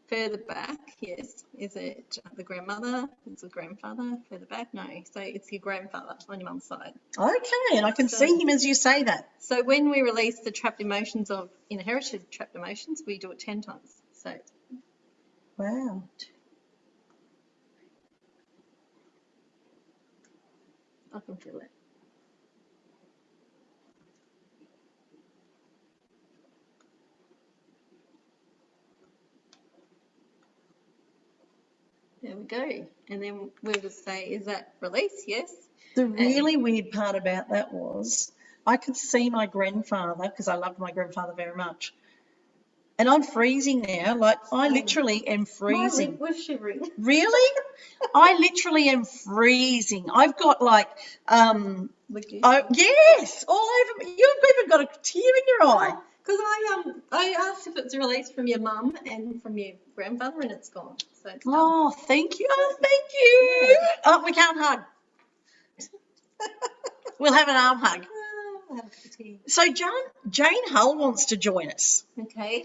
Further back, yes. Is it the grandmother? Is it the grandfather? Further back? No. So it's your grandfather on your mum's side. Okay, and I can see him as you say that. So when we release the trapped emotions of inherited trapped emotions, we do it 10 times. So. Wow. I can feel it. There we go. And then we'll just say, is that release? Yes. The really weird part about that was I could see my grandfather, because I loved my grandfather very much. And I'm freezing now. Like, I literally am freezing. My lip was shivering. Really? I literally am freezing. I've got like, yes, all over me. You've even got a tear in your eye. Because I asked if it's released from your mum and from your grandfather, and it's gone. So it's done. Oh, thank you. Oh, thank you. Yeah. Oh, we can't hug. We'll have an arm hug. So Jane Hull wants to join us. Okay.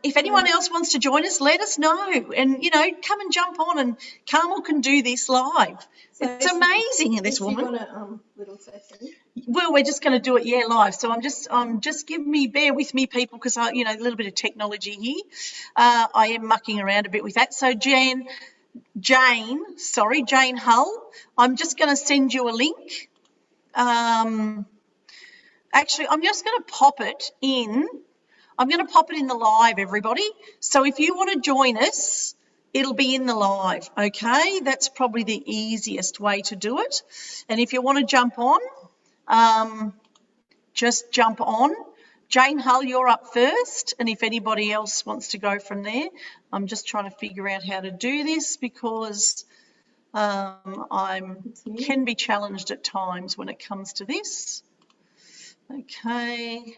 If anyone else wants to join us, let us know. And, come and jump on and Carmel can do this live. So it's amazing, this woman. You want a little session? Well, we're just going to do it, live. So bear with me, people, because a little bit of technology here. I am mucking around a bit with that. So Jane Hull, I'm just going to send you a link. Actually, I'm just going to pop it in. I'm going to pop it in the live, everybody. So if you want to join us, it'll be in the live, okay? That's probably the easiest way to do it. And if you want to jump on, just jump on. Jane Hull, you're up first, and if anybody else wants to go from there, I'm just trying to figure out how to do this because I can be challenged at times when it comes to this. Okay.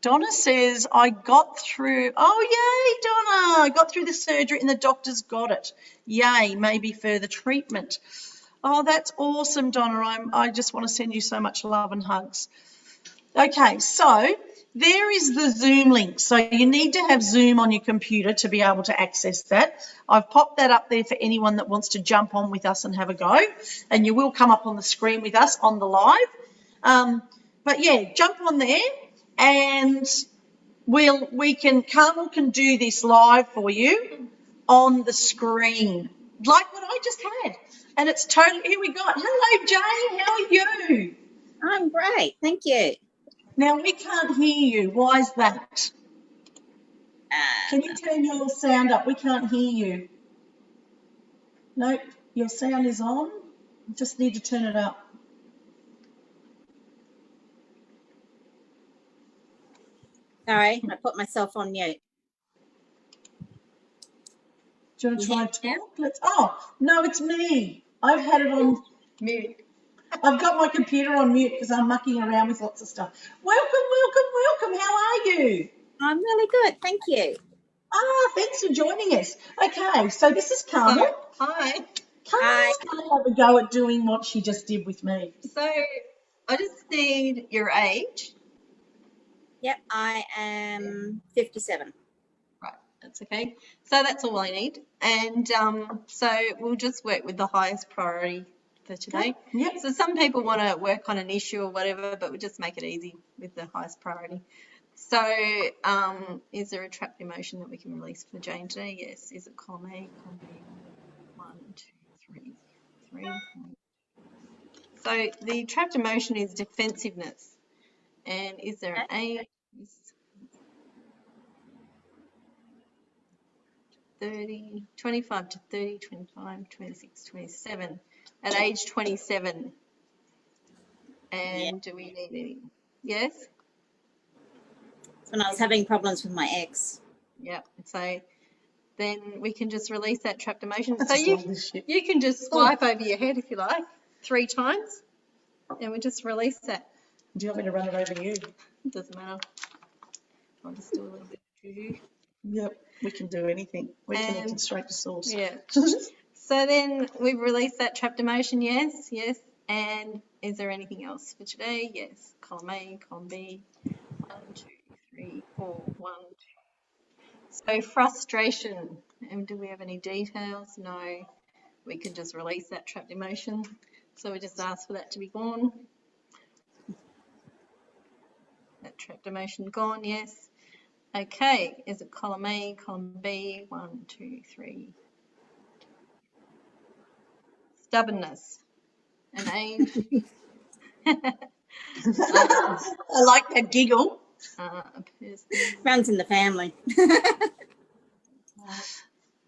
Donna says, I got through, oh, yay, Donna, I got through the surgery and the doctors got it. Yay, maybe further treatment. Oh, that's awesome, Donna. I just want to send you so much love and hugs. Okay, so there is the Zoom link. So you need to have Zoom on your computer to be able to access that. I've popped that up there for anyone that wants to jump on with us and have a go. And you will come up on the screen with us on the live. But yeah, jump on there and Carmel can do this live for you on the screen, like what I just had. And it's totally, here we go. Hello, Jane, how are you? I'm great, thank you. Now, we can't hear you. Why is that? Can you turn your sound up? We can't hear you. Nope, your sound is on. You just need to turn it up. Sorry, I put myself on mute. Do you want to try and talk? Oh, no, it's me. I've had it on mute. I've got my computer on mute because I'm mucking around with lots of stuff. Welcome. How are you? I'm really good, thank you. Thanks for joining us. Okay, so this is Carmel. Hi. Carmel's going to have a go at doing what she just did with me. So I just need your age. Yep, I am 57. Right, that's okay. So that's all I need. And so we'll just work with the highest priority for today. Yep. So some people want to work on an issue or whatever, but we'll just make it easy with the highest priority. So is there a trapped emotion that we can release for Jane today? Yes. Is it column A, column B? 1, 2, 3, 3. So the trapped emotion is defensiveness. And is there an A? 30, 25 to 30, 25, 26, 27. At age 27. And do we need any? Yes? That's when I was having problems with my ex. Yeah. So then we can just release that trapped emotion. That's So you can just swipe over your head if you like 3 times. And we just release that. Do you want me to run it over you? It doesn't matter. I'll just do a little bit of juju. Yep, we can do anything. We're connected straight to source. Yeah. So then we've released that trapped emotion, yes. And is there anything else for today? Yes. Column A, column B. 1, 2, 3, 4, 1, 2. So frustration. And do we have any details? No. We can just release that trapped emotion. So we just ask for that to be gone. That trapped emotion gone, yes. Okay, is it column A, column B? 1, 2, 3. Stubbornness. An age. I like that giggle. Runs in the family.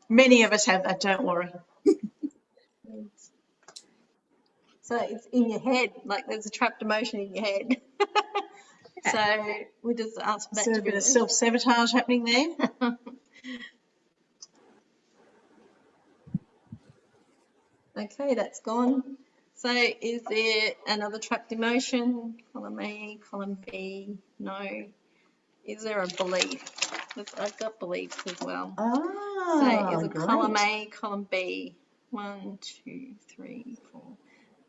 Many of us have that, don't worry. So it's in your head, like there's a trapped emotion in your head. So we just ask for that. Is there a bit of self-sabotage happening there? Okay, that's gone. So is there another trapped emotion? Column A, column B? No. Is there a belief? I've got beliefs as well. So is it column A, column B? 1, 2, 3, 4.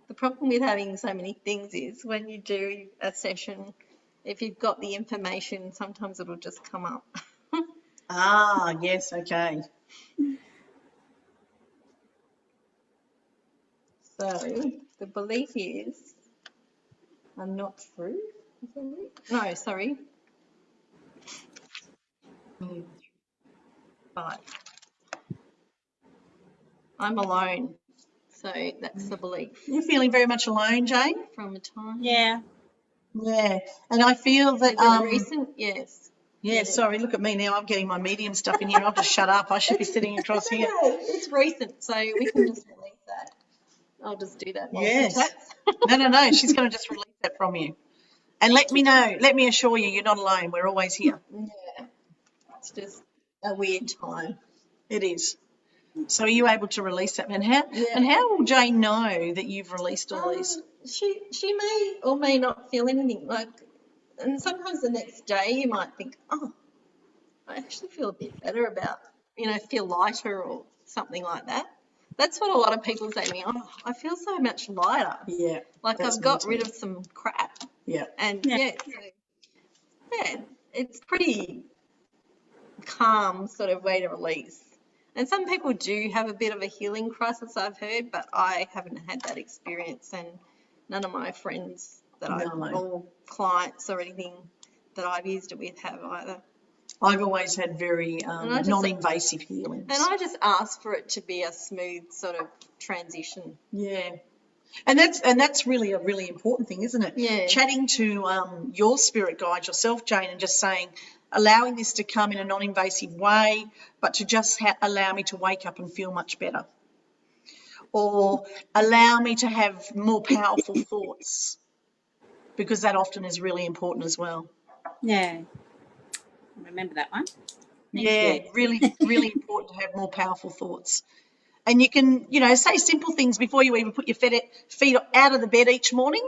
The problem with having so many things is when you do a session, if you've got the information, sometimes it'll just come up. Yes, okay. So the belief is I'm not true. No, sorry. 5. I'm alone. So that's the belief. You're feeling very much alone, Jane? From a time. Yeah. Yeah, and I feel that... Is it recent? Yes. Yeah, sorry, look at me now. I'm getting my medium stuff in here. I'll just shut up. I should be sitting across here. It's recent, so we can just release that. I'll just do that. Yes. No. She's going to just release that from you. And let me know, let me assure you, you're not alone. We're always here. Yeah, it's just a weird time. It is. So are you able to release that? And how Yeah. and how will Jane know that you've released all these? She may or may not feel anything like, and sometimes the next day you might think, oh, I actually feel a bit better about, feel lighter or something like that. That's what a lot of people say to me. Oh, I feel so much lighter. Yeah. Like I've got rid of some crap. Yeah. And Yeah. it's pretty calm sort of way to release. And some people do have a bit of a healing crisis, I've heard, but I haven't had that experience, and none of my friends that or clients or anything that I've used it with have either. I've always had very non-invasive healings. And I just ask for it to be a smooth sort of transition. Yeah. And that's really a really important thing, isn't it? Yeah. Chatting to your spirit guide yourself, Jane, and just saying, allowing this to come in a non-invasive way, but to just allow me to wake up and feel much better. Or allow me to have more powerful thoughts, because that often is really important as well. Yeah. Remember that one. Thank you. Really, really important to have more powerful thoughts. And you can, say simple things before you even put your feet out of the bed each morning.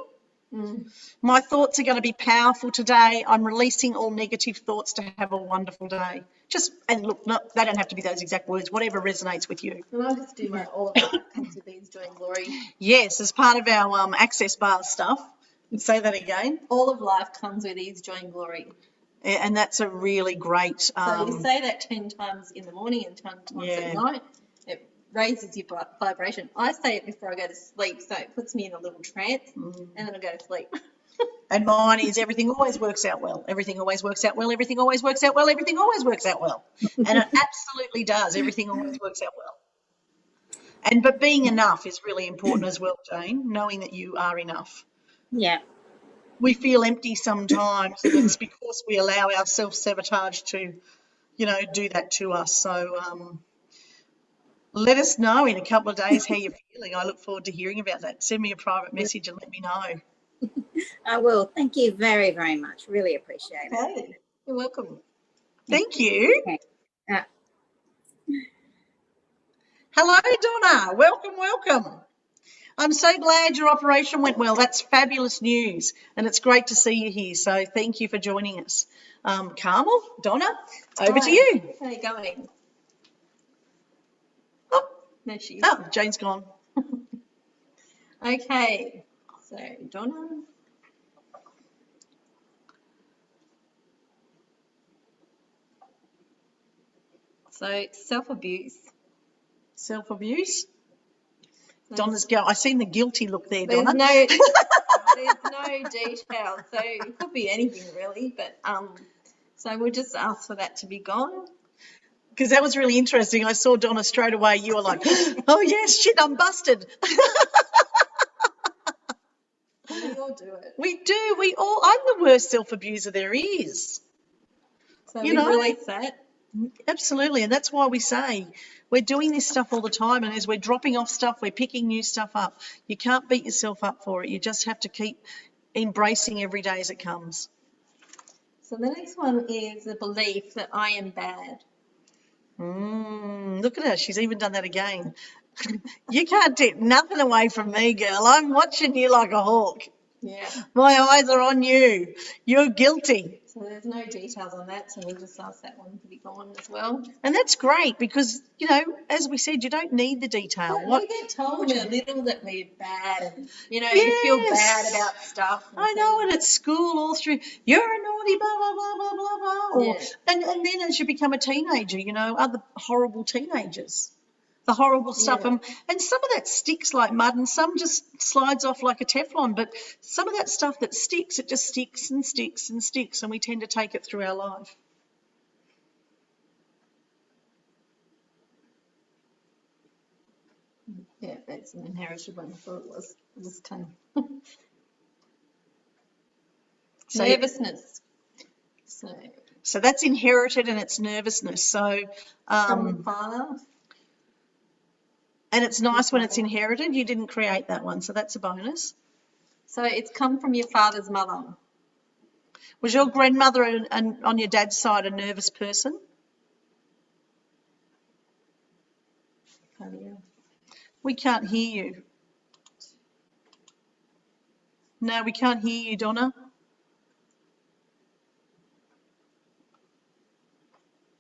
My thoughts are going to be powerful today. I'm releasing all negative thoughts to have a wonderful day. And look, they don't have to be those exact words, whatever resonates with you. And I just do my all of life comes with ease, joy and glory. Yes, as part of our access bar stuff. Say that again. All of life comes with ease, joy and glory. And that's a really great... so you say that 10 times in the morning and 10 times at night. It raises your vibration. I say it before I go to sleep, so it puts me in a little trance, and then I go to sleep. And mine is everything always works out well. Everything always works out well. Everything always works out well. Everything always works out well. And it absolutely does. Everything always works out well. But being enough is really important as well, Jane, knowing that you are enough. Yeah. We feel empty sometimes, and it's because we allow our self-sabotage to, do that to us. So let us know in a couple of days how you're feeling. I look forward to hearing about that. Send me a private message and let me know. I will. Thank you very, very much. Really appreciate it. Okay. You're welcome. Thank you. Okay. Hello, Donna. Welcome, welcome. I'm so glad your operation went well. That's fabulous news, and it's great to see you here. So thank you for joining us. Carmel, Donna, over to you. How are you going? Oh, There she is. oh, Jane's gone. Okay. So, Donna. So, self-abuse. Self-abuse. Donna's girl. I seen the guilty look there, There's Donna. no detail, so it could be anything really. But so we'll just ask for that to be gone. Because that was really interesting. I saw Donna straight away. You were like, "Oh yes, shit, I'm busted." We all do it. We do. We all. I'm the worst self-abuser there is. So we release that. Absolutely, and that's why we say we're doing this stuff all the time, and as we're dropping off stuff, we're picking new stuff up. You can't beat yourself up for it. You just have to keep embracing every day as it comes. So the next one is the belief that I am bad. Look at her. She's even done that again. You can't take nothing away from me, girl. I'm watching you like a hawk. Yeah. My eyes are on you. You're guilty. So there's no details on that, so we'll just ask that one to be gone as well. And that's great because, as we said, you don't need the detail. We get told when we're little that we're bad and, you Yes. feel bad about stuff. I know, and at school all through, you're a naughty blah, blah, blah, blah, blah, blah. Yeah. And then as you become a teenager, other horrible teenagers. The horrible stuff. Yeah. And some of that sticks like mud and some just slides off like a Teflon. But some of that stuff that sticks, it just sticks and sticks and sticks, and we tend to take it through our life. Yeah, that's an inherited one. I thought it was. I just kind of nervousness. So that's inherited, and it's nervousness. So from the father. And it's nice when it's inherited. You didn't create that one, so that's a bonus. So it's come from your father's mother. Was your grandmother and on your dad's side a nervous person? We can't hear you. No, we can't hear you, Donna.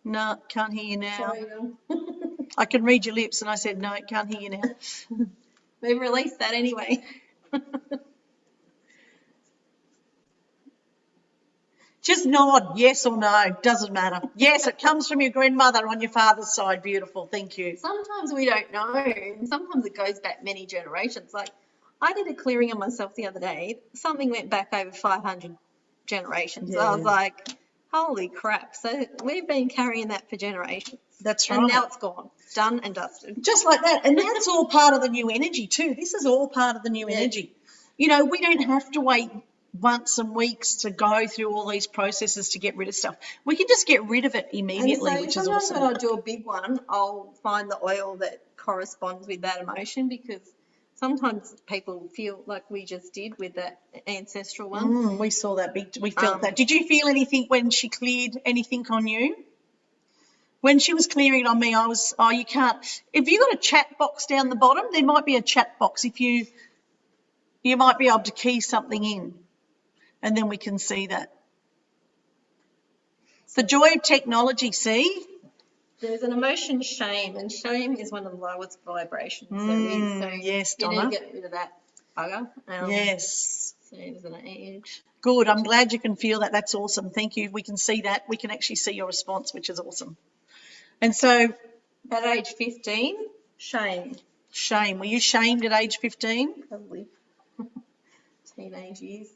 No, can't hear you now. Sorry, Dom. I can read your lips, and I said, no, can't hear you now. We've released that anyway. Just nod, yes or no, doesn't matter. Yes, it comes from your grandmother on your father's side. Beautiful, thank you. Sometimes we don't know. And sometimes it goes back many generations. Like, I did a clearing on myself the other day. Something went back over 500 generations. Yeah. I was like, holy crap. So we've been carrying that for generations. That's right. And now it's gone. Done and dusted. Just like that. And that's all part of the new energy too. This is all part of the new energy. You know, we don't have to wait months and weeks to go through all these processes to get rid of stuff. We can just get rid of it immediately, which is awesome. Sometimes when I do a big one, I'll find the oil that corresponds with that emotion, because sometimes people feel like we just did with that ancestral one. We saw that we felt that. Did you feel anything when she cleared anything on you? When she was clearing it on me, I was, you can't. If you got a chat box down the bottom, there might be a chat box. If you might be able to key something in, and then we can see that. It's the joy of technology, see? There's an emotion, shame, and shame is one of the lowest vibrations there is. So yes, you Donna. need to get rid of that bugger. Yes. Saves an age. Good. I'm glad you can feel that. That's awesome. Thank you. We can see that. We can actually see your response, which is awesome. And so, at age 15, shame. Shame. Were you shamed at age 15? Probably. Teenage years.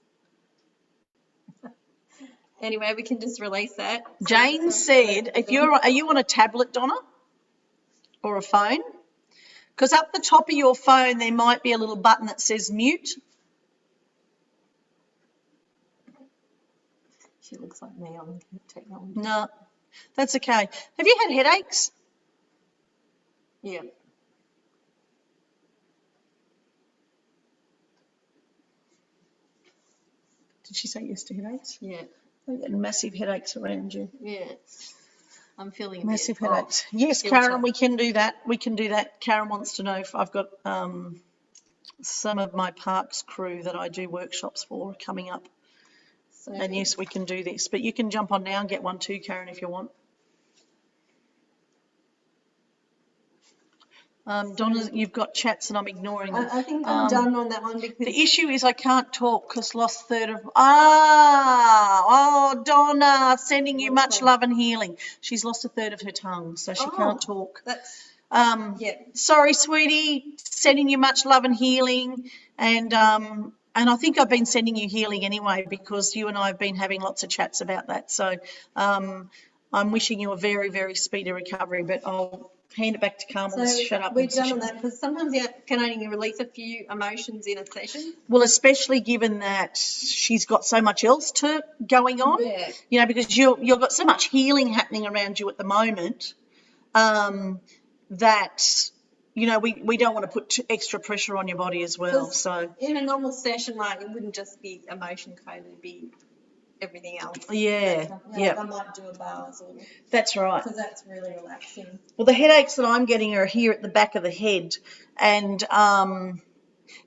Anyway, we can just release that. Jane said, are you on a tablet, Donna, or a phone? Because up the top of your phone there might be a little button that says mute. She looks like me on technology. No, that's okay. Have you had headaches? Yeah. Did she say yes to headaches? Yeah. Massive headaches around you. Yeah. I'm feeling massive headaches. Yes, Karen, we can do that. We can do that. Karen wants to know if I've got some of my parks crew that I do workshops for coming up. So, and yes, we can do this. But you can jump on now and get one too, Karen, if you want. Donna, you've got chats and I'm ignoring them. I think I'm done on that one because the issue is I can't talk because lost third of. Donna, sending you much love and healing. She's lost a third of her tongue, so she can't talk. Sorry, sweetie. Sending you much love and healing, and I think I've been sending you healing anyway because you and I have been having lots of chats about that. So I'm wishing you a very, very speedy recovery, but I'll hand it back to Carmel. So shut up. We're done on that because sometimes you can only release a few emotions in a session. Well, especially given that she's got so much else going on, you know, because you've got so much healing happening around you at the moment that, you know, we don't want to put extra pressure on your body as well. So in a normal session, like, it wouldn't just be emotion coded, it'd be everything else. Yeah. I might do a bars or. That's right. Because that's really relaxing. Well, the headaches that I'm getting are here at the back of the head, and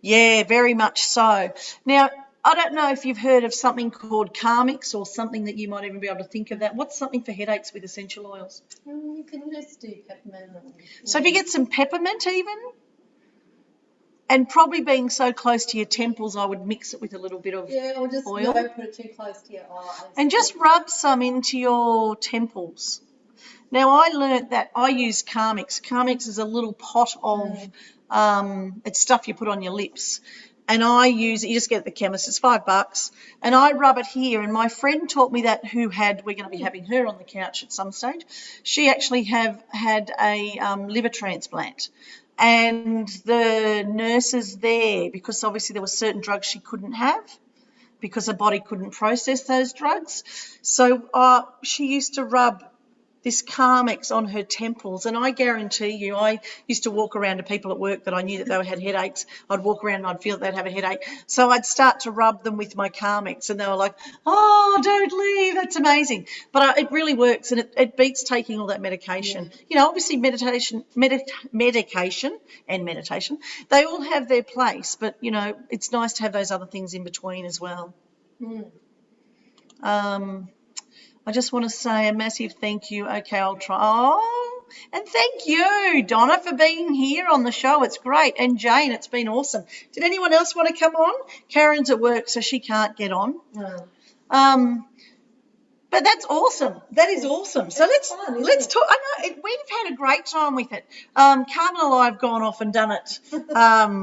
very much so. Now, I don't know if you've heard of something called karmics or something that you might even be able to think of that. What's something for headaches with essential oils? You can just do peppermint. So if you get some peppermint even, and probably being so close to your temples, I would mix it with a little bit of or just oil. Don't put it too close to your eyes. And just rub some into your temples. Now, I learnt that I use Carmix. Carmix is a little pot of, it's stuff you put on your lips. And I use it, you just get it at the chemist, it's $5. And I rub it here. And my friend taught me that we're going to be having her on the couch at some stage. She actually had a liver transplant. And the nurses there, because obviously there were certain drugs she couldn't have because her body couldn't process those drugs. So she used to rub this Carmex on her temples, and I guarantee you, I used to walk around to people at work that I knew that they had headaches. I'd walk around and I'd feel they'd have a headache, so I'd start to rub them with my Carmex, and they were like, "Oh, don't leave, that's amazing." But it really works, and it beats taking all that medication. You know, obviously medication and meditation, they all have their place, but you know, it's nice to have those other things in between as well. I just want to say a massive thank you. Okay, I'll try. Oh, and thank you, Donna, for being here on the show. It's great. And Jane, it's been awesome. Did anyone else want to come on? Karen's at work, so she can't get on. No. But that's awesome. That is awesome. So let's talk. I know we've had a great time with it. Carmel and I have gone off and done it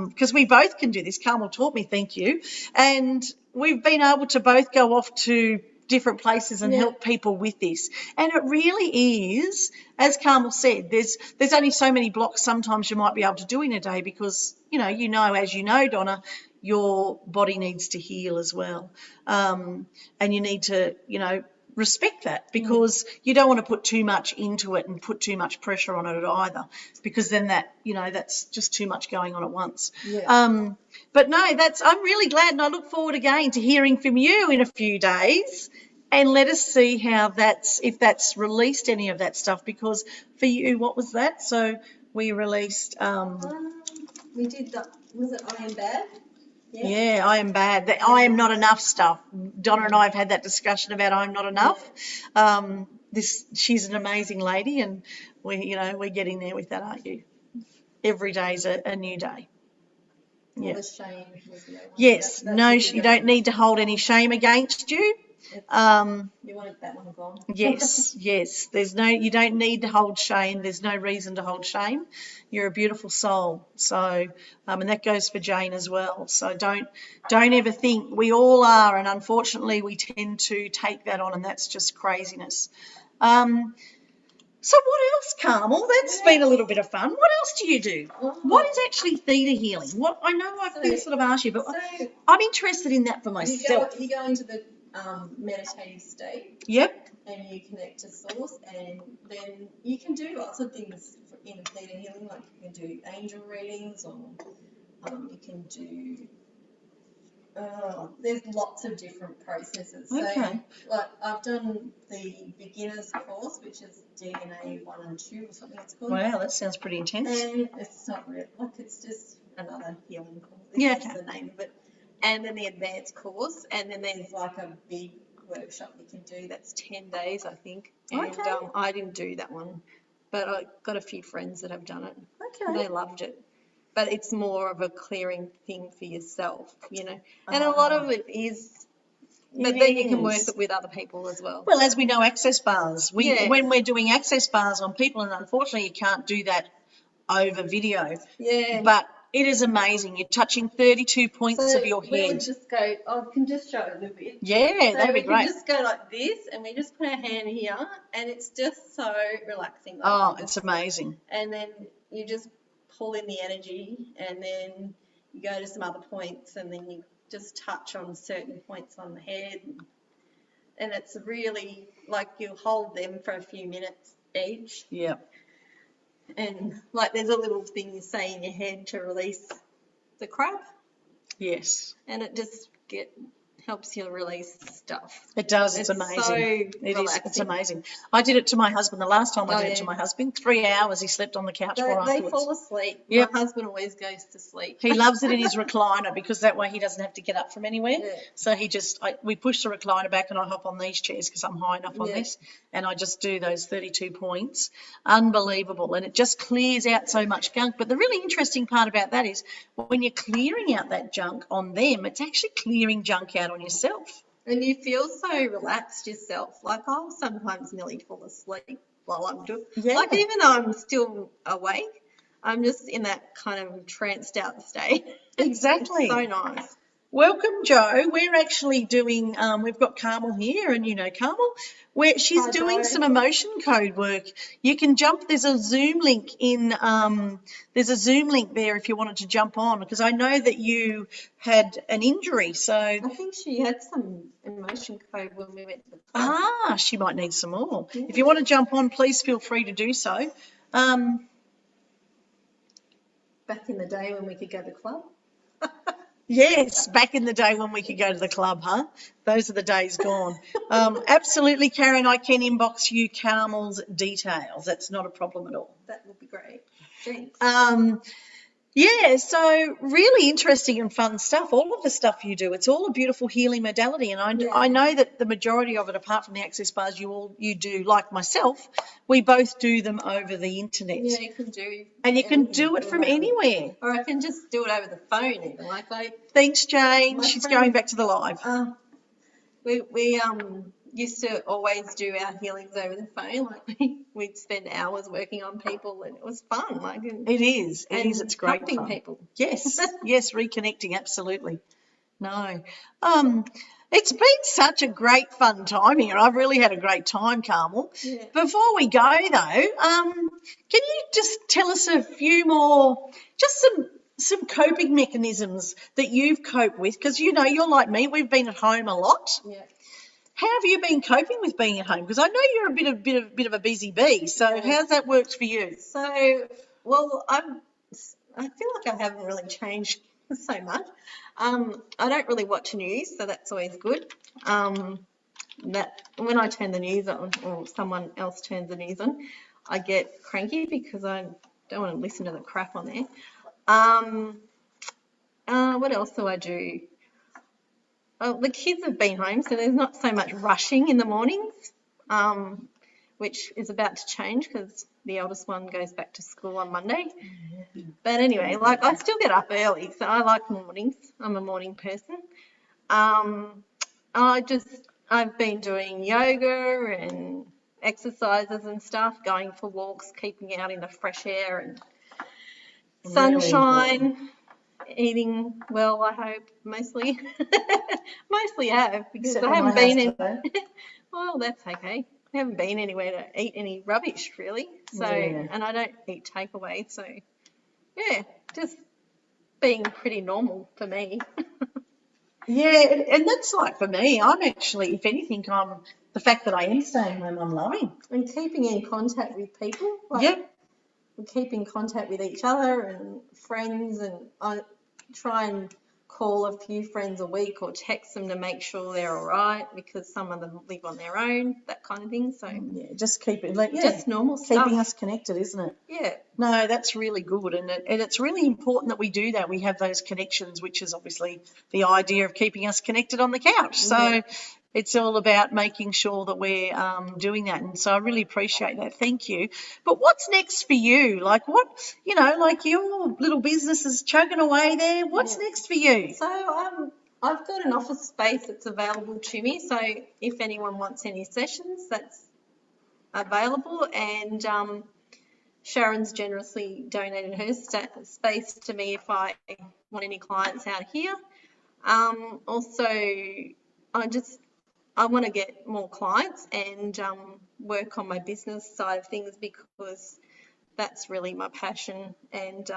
because we both can do this. Carmel taught me, thank you, and we've been able to both go off to different places and help people with this. And it really is, as Carmel said, there's only so many blocks sometimes you might be able to do in a day because as you know, Donna, your body needs to heal as well, and you need to respect that because you don't want to put too much into it and put too much pressure on it either, because then that's just too much going on at once. But no, I'm really glad, and I look forward again to hearing from you in a few days, and let us see how if that's released any of that stuff, because for you, what was that? So we released we did was it I Am Bad? Yeah, I am bad. The I am not enough stuff. Donna and I have had that discussion about I'm not enough. She's an amazing lady, and we're getting there with that, aren't you? Every day's a new day. Yeah. The shame was the other one. Yes, you don't need to hold any shame against you. You wanted that one gone. Yes. You don't need to hold shame. There's no reason to hold shame. You're a beautiful soul. So, and that goes for Jane as well. So don't ever think, we all are, and unfortunately we tend to take that on, and that's just craziness. So what else, Carmel? That's been a little bit of fun. What else do you do? What is actually theta healing? I know I've been sort of asked you, but I'm interested in that for myself. You go into the meditative state. Yep. And you connect to source, and then you can do lots of things in theta healing, like you can do angel readings, or you can do there's lots of different processes. Okay. So, like, I've done the beginner's course, which is DNA 1 and 2 or something it's called. Wow, that sounds pretty intense. And it's not real, it's just another healing course. That's the name of it. And then the advanced course, and then there's like a big workshop you can do that's 10 days, I think. And I didn't do that one, but I got a few friends that have done it. Okay. They loved it. But it's more of a clearing thing for yourself, And a lot of it is, but then you can work it with other people as well. Well, as we know, access bars. When we're doing access bars on people, and unfortunately you can't do that over video. Yeah. But it is amazing. You're touching 32 points of your head. We would just go, I can just show it a little bit. Yeah, that'd be great. We just go like this, and we just put our hand here, and it's just so relaxing. It's amazing. And then you just pull in the energy, and then you go to some other points, and then you just touch on certain points on the head, and it's really like you hold them for a few minutes each. Yeah. And like there's a little thing you say in your head to release the crap. Yes. And it just helps you release stuff. It does. It's amazing. So relaxing. It's amazing. I did it to my husband the last time I did it to my husband. 3 hours he slept on the couch for afterwards. They fall asleep. Yep. My husband always goes to sleep. He loves it in his recliner because that way he doesn't have to get up from anywhere. Yeah. So we push the recliner back, and I hop on these chairs because I'm high enough on this, and I just do those 32 points. Unbelievable. And it just clears out so much gunk. But the really interesting part about that is when you're clearing out that junk on them, it's actually clearing junk out on yourself. And you feel so relaxed yourself. Like I'll sometimes nearly fall asleep while I'm doing it. Like even though I'm still awake, I'm just in that kind of tranced out state. Exactly. It's so nice. Welcome, Joe. We're actually doing, we've got Carmel here, and you know Carmel, where she's Hi, doing Joe. some emotion code work. You can jump, there's a Zoom link there's a Zoom link there if you wanted to jump on, because I know that you had an injury, so. I think she had some emotion code when we went to the club. She might need some more. Yeah. If you want to jump on, please feel free to do so. Back in the day when we could go to the club. Yes, back in the day when we could go to the club, huh? Those are the days gone. Absolutely, Karen, I can inbox you Carmel's details. That's not a problem at all. That would be great. Thanks. Yeah, so really interesting and fun stuff. All of the stuff you do, it's all a beautiful healing modality. And I know that the majority of it, apart from the access bars, you do, like myself, we both do them over the internet. Yeah, you can do. And you can do it from anywhere. Or I can just do it over the phone even. Thanks, Jane. She's going back to the live. We used to always do our healings over the phone. We'd spend hours working on people, and it was fun. It is. It's great helping fun. people. Yes, yes, reconnecting, absolutely. No. It's been such a great fun time here. I've really had a great time, Carmel. Yeah. Before we go, though, can you just tell us a few more, just some coping mechanisms that you've coped with? Because, you know, you're like me, we've been at home a lot. Yeah. How have you been coping with being at home? Because I know you're a bit of a busy bee. So how's that worked for you? So, well, I feel like I haven't really changed so much. I don't really watch news, so that's always good. That when I turn the news on, or someone else turns the news on, I get cranky because I don't want to listen to the crap on there. What else do I do? The kids have been home, so there's not so much rushing in the mornings, which is about to change because the eldest one goes back to school on Monday. But anyway, I still get up early, so I like mornings. I'm a morning person. I've been doing yoga and exercises and stuff, going for walks, keeping out in the fresh air and sunshine. Eating well, I hope, mostly. Mostly have, because I haven't been in. Well, that's okay. I haven't been anywhere to eat any rubbish, really. So, and I don't eat takeaway. So, yeah, just being pretty normal for me. Yeah, and that's like for me. I'm actually, if anything, the fact that I am staying home, I'm loving. And keeping in contact with people. We keep in contact with each other and friends, and I try and call a few friends a week or text them to make sure they're all right, because some of them live on their own, that kind of thing. So just keep it just normal stuff. Keeping us connected, isn't it? Yeah. No, that's really good, and it's really important that we do that. We have those connections, which is obviously the idea of keeping us connected on the couch. So it's all about making sure that we're doing that, and so I really appreciate that. Thank you. But what's next for you? Your little business is chugging away there. What's next for you? So I've got an office space that's available to me. So if anyone wants any sessions, that's available. And Sharon's generously donated her space to me if I want any clients out here. Also, I want to get more clients and work on my business side of things, because that's really my passion. And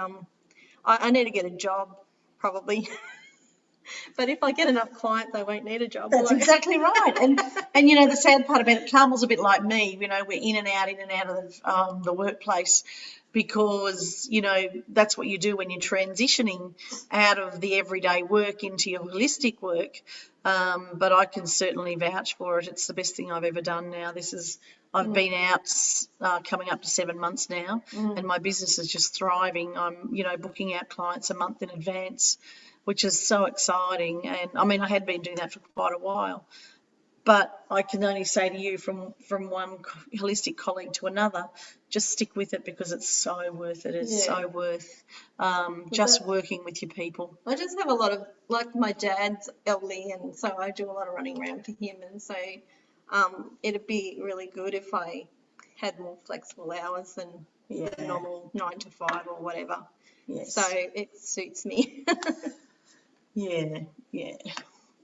I need to get a job, probably. But if I get enough clients, I won't need a job. That's exactly right. And you know, the sad part about it, Carmel's a bit like me. You know, we're in and out of the workplace, because, you know, that's what you do when you're transitioning out of the everyday work into your holistic work. But I can certainly vouch for it. It's the best thing I've ever done now. I've been out coming up to 7 months now, and my business is just thriving. I'm, you know, booking out clients a month in advance, which is so exciting. And I mean, I had been doing that for quite a while, but I can only say to you, from one holistic colleague to another, just stick with it, because it's so worth it. It's so worth just working with your people. I just have a lot of, my dad's elderly, and so I do a lot of running around for him, and so it'd be really good if I had more flexible hours than the normal 9 to 5 or whatever. Yes. So it suits me. Yeah, yeah.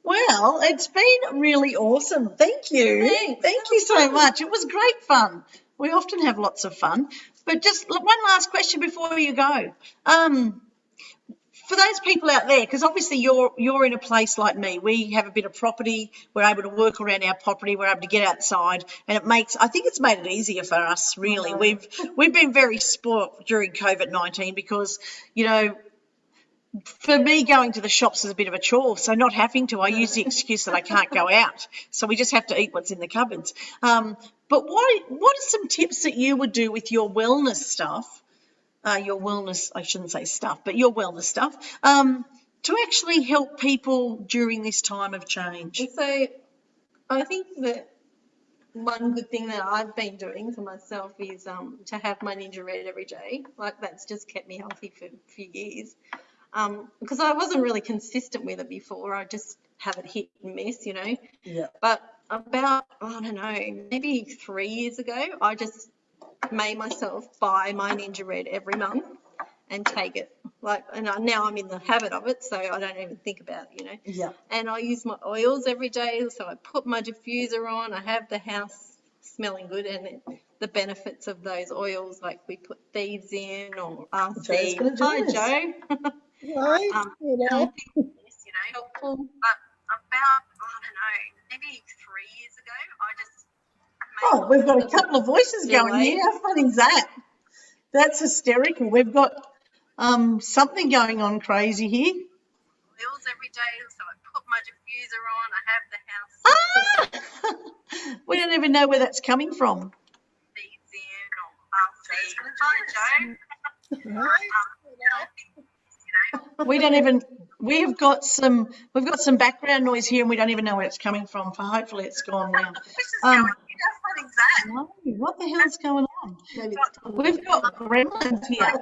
Well, it's been really awesome. Thank you. Thanks. Thank you so much. It was great fun. We often have lots of fun. But just one last question before you go. For those people out there, because obviously you're in a place like me, we have a bit of property, we're able to work around our property, we're able to get outside, and I think it's made it easier for us, really. We've been very spoilt during COVID-19 because, you know, for me, going to the shops is a bit of a chore, so not having to, I use the excuse that I can't go out, so we just have to eat what's in the cupboards. But what are some tips that you would do with your wellness stuff? Your wellness, I shouldn't say stuff, but your wellness stuff, to actually help people during this time of change? And so I think that one good thing that I've been doing for myself is to have my Ninja Red every day. Like, that's just kept me healthy for a few years. Because I wasn't really consistent with it before. I just have it hit and miss, you know. Yeah. But about, I don't know, maybe 3 years ago, I just made myself buy my Ninja Red every month and take it. And now I'm in the habit of it, so I don't even think about it, you know. Yeah. And I use my oils every day, so I put my diffuser on. I have the house smelling good, and the benefits of those oils, like we put thieves in or Joe's gonna RC. join us. Hi, Joe. Right, you know. Helpful. But about, I don't know, maybe 3 years ago, I just Oh, we've got a couple of voices going here. How fun is that? That's hysterical. We've got something going on crazy here. oils every day, so I put my diffuser on. I have the house We don't even know where that's coming from. thieves in or RC. Hi, Joe. Right, We don't even. We've got some background noise here, and we don't even know where it's coming from. Hopefully, it's gone now. No, what the hell's going on? We've got gremlins here.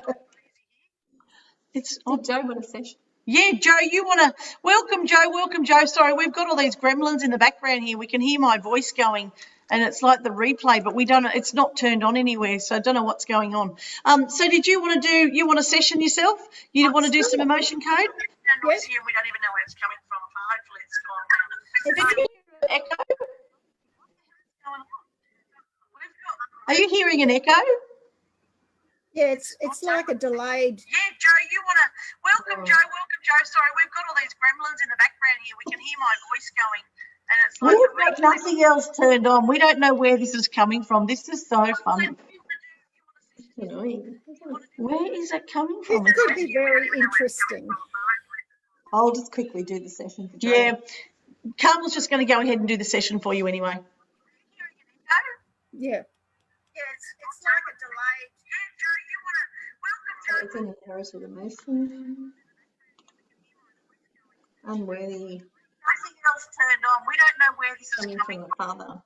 It's Did Joe want a session? Yeah, Joe, you want to welcome Joe? Welcome, Joe. Sorry, we've got all these gremlins in the background here. We can hear my voice going, and it's like the replay, but we don't. It's not turned on anywhere, so I don't know what's going on. So, did you want to do? You want a session yourself? You want to do some emotion code? yes. Here, we don't even know where it's coming from. Hopefully, it's gone now. Echo? Are you hearing an echo? Yeah, it's like a delayed. Yeah, Joe, you want to welcome Joe? Welcome, Joe. Sorry, we've got all these gremlins in the background here. We can hear my voice going, and it's like We've got nothing else turned on. We don't know where this is coming from. This is so funny. Where is it coming from? This could be very interesting. I'll just quickly do the session for Joe. Yeah, Carmel's just going to go ahead and do the session for you anyway. Yeah. It's like a delayed. Yeah, Joe, you want to welcome Joe? It's an inherited emotion. Unworthy. Nothing else turned on. We don't know where this is Coming coming from the father.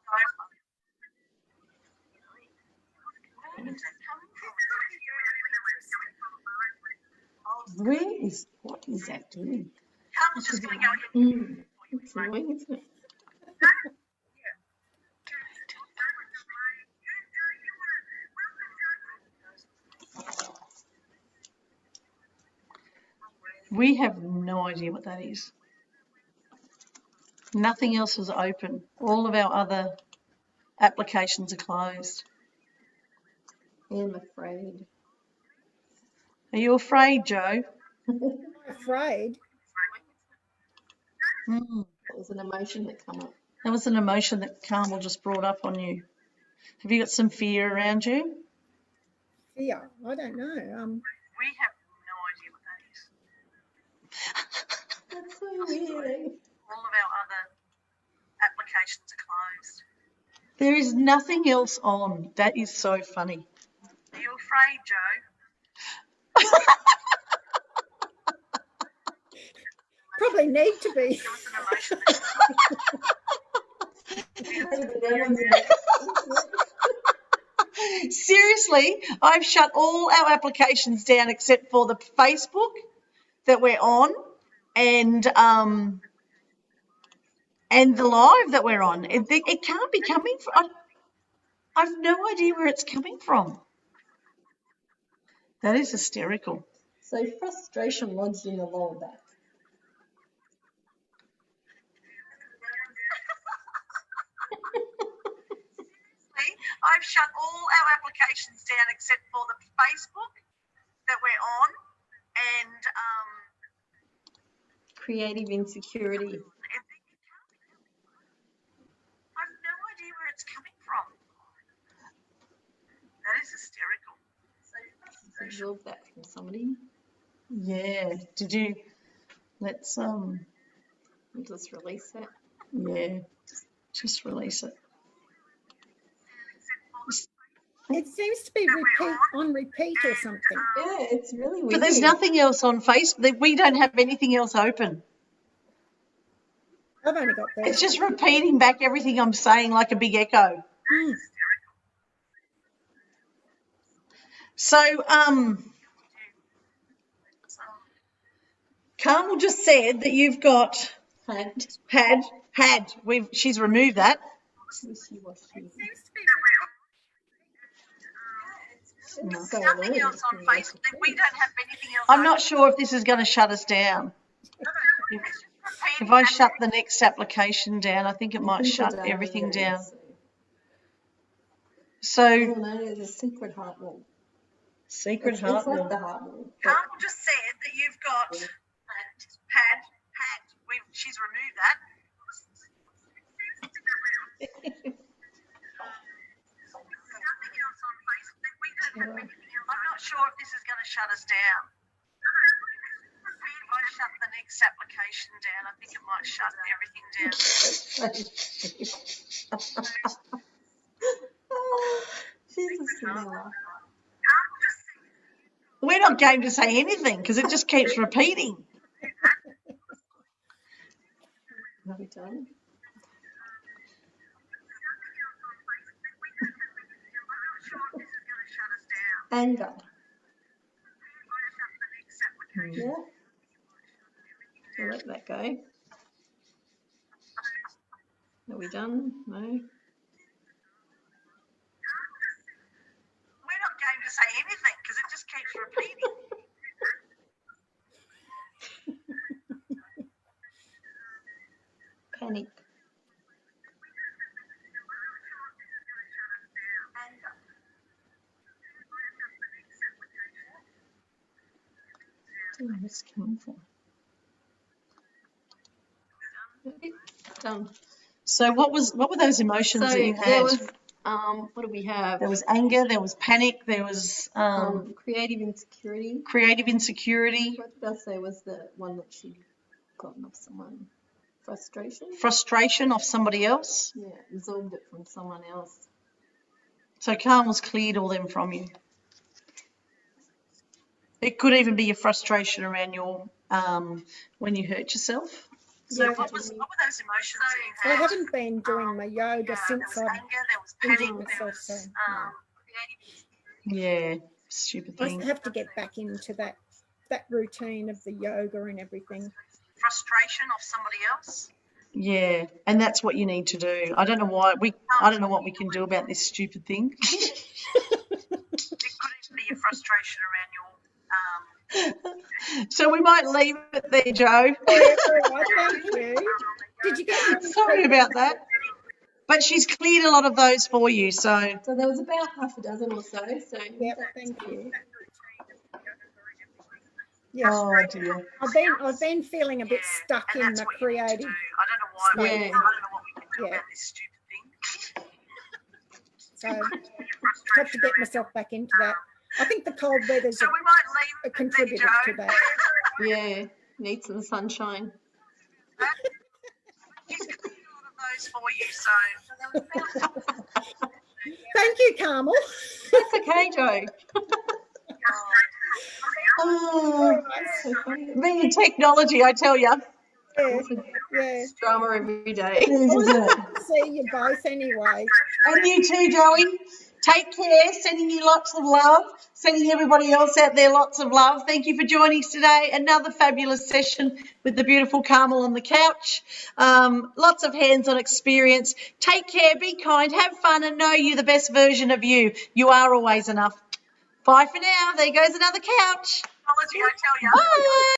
What is that doing? Carmel's just going to go ahead. It's annoying, isn't it? We have no idea what that is. Nothing else is open. All of our other applications are closed. I'm afraid. Are you afraid, Joe? I'm afraid. It was an emotion that came up. That was an emotion that Carmel just brought up on you. Have you got some fear around you? Fear. I don't know. We have no idea what that is. That's so weird. All of our other applications are closed. There is nothing else on. That is so funny. Are you afraid, Joe? Probably need to be. Seriously, I've shut all our applications down except for the Facebook that we're on and the live that we're on. It can't be coming from. I've no idea where it's coming from. That is hysterical. So frustration lodged in the lower back. I've shut all our applications down except for the Facebook that we're on, and Creative insecurity. I've no idea where it's coming from. That is hysterical. Absorb that from somebody. Yeah. Did you? Let's We'll just release that. Yeah. Just release it. It seems to be on repeat or something. Yeah, it's really weird. But there's nothing else on Facebook. We don't have anything else open. I've only got It's this. just repeating back everything I'm saying like a big echo. So, Carmel just said that you've got had. She's removed that. Nothing else on Facebook. We don't have anything else. I'm not sure if this is going to shut us down. If I shut the next application down, I think it might shut everything down. So, no, there's a secret heart wall. Secret heart wall. Like the heart wall. Carmel just said that you've got had. She's removed that. Nothing else on Facebook. We don't have anything else. I'm not sure if this is going to shut us down. If I shut the next application down, I think it might shut everything down. We're not game to say anything because it just keeps repeating. Have we done? Anger. Yeah. I'll let that go. Are we done? No. We're not game to say anything because it just keeps repeating. Panic. Where's this coming from? Done. So what were those emotions So that you had? there was what do we have? There was anger, there was panic, there was Creative insecurity. creative insecurity, What did I say was the one that she'd gotten off someone? Frustration. frustration off somebody else. Yeah, absorbed it from someone else. So Carmel's cleared all them from you. It could even be your frustration around your when you hurt yourself. So Yeah. what were those emotions that you I had? haven't been doing my yoga There since was I've anger, there was injured panic, there myself. was So yeah, stupid I thing. have to get back into that routine of the yoga and everything. Frustration off somebody else. Yeah, and that's what you need to do. I don't know what we can do about this stupid thing. It could even be your frustration around your so we might leave it there, Joe. Yeah, thank you. Did you get Sorry about that. But she's cleared a lot of those for you, so So there was about half a dozen or so. So Yep, thank you. Yes, oh dear. I've been feeling a bit stuck in the creative. I don't know why. Yeah. I don't know what we can do Yeah. about this stupid thing. So I have to get myself back into that. I think the cold weather's So we might leave a it contributor there, to Joe. that. yeah, need some sunshine. She's cleared a lot of those for you, so Thank you, Carmel. That's okay, Joe. oh, So funny. being in technology, I tell you. Yeah, yeah. It's drama every day. See you both anyway. And you too, Joey. Take care. Sending you lots of love. Sending everybody else out there lots of love. Thank you for joining us today. Another fabulous session with the beautiful Carmel on the couch. Lots of hands-on experience. Take care. Be kind. Have fun and know you're the best version of you. You are always enough. Bye for now. There goes another couch. I tell you. Bye.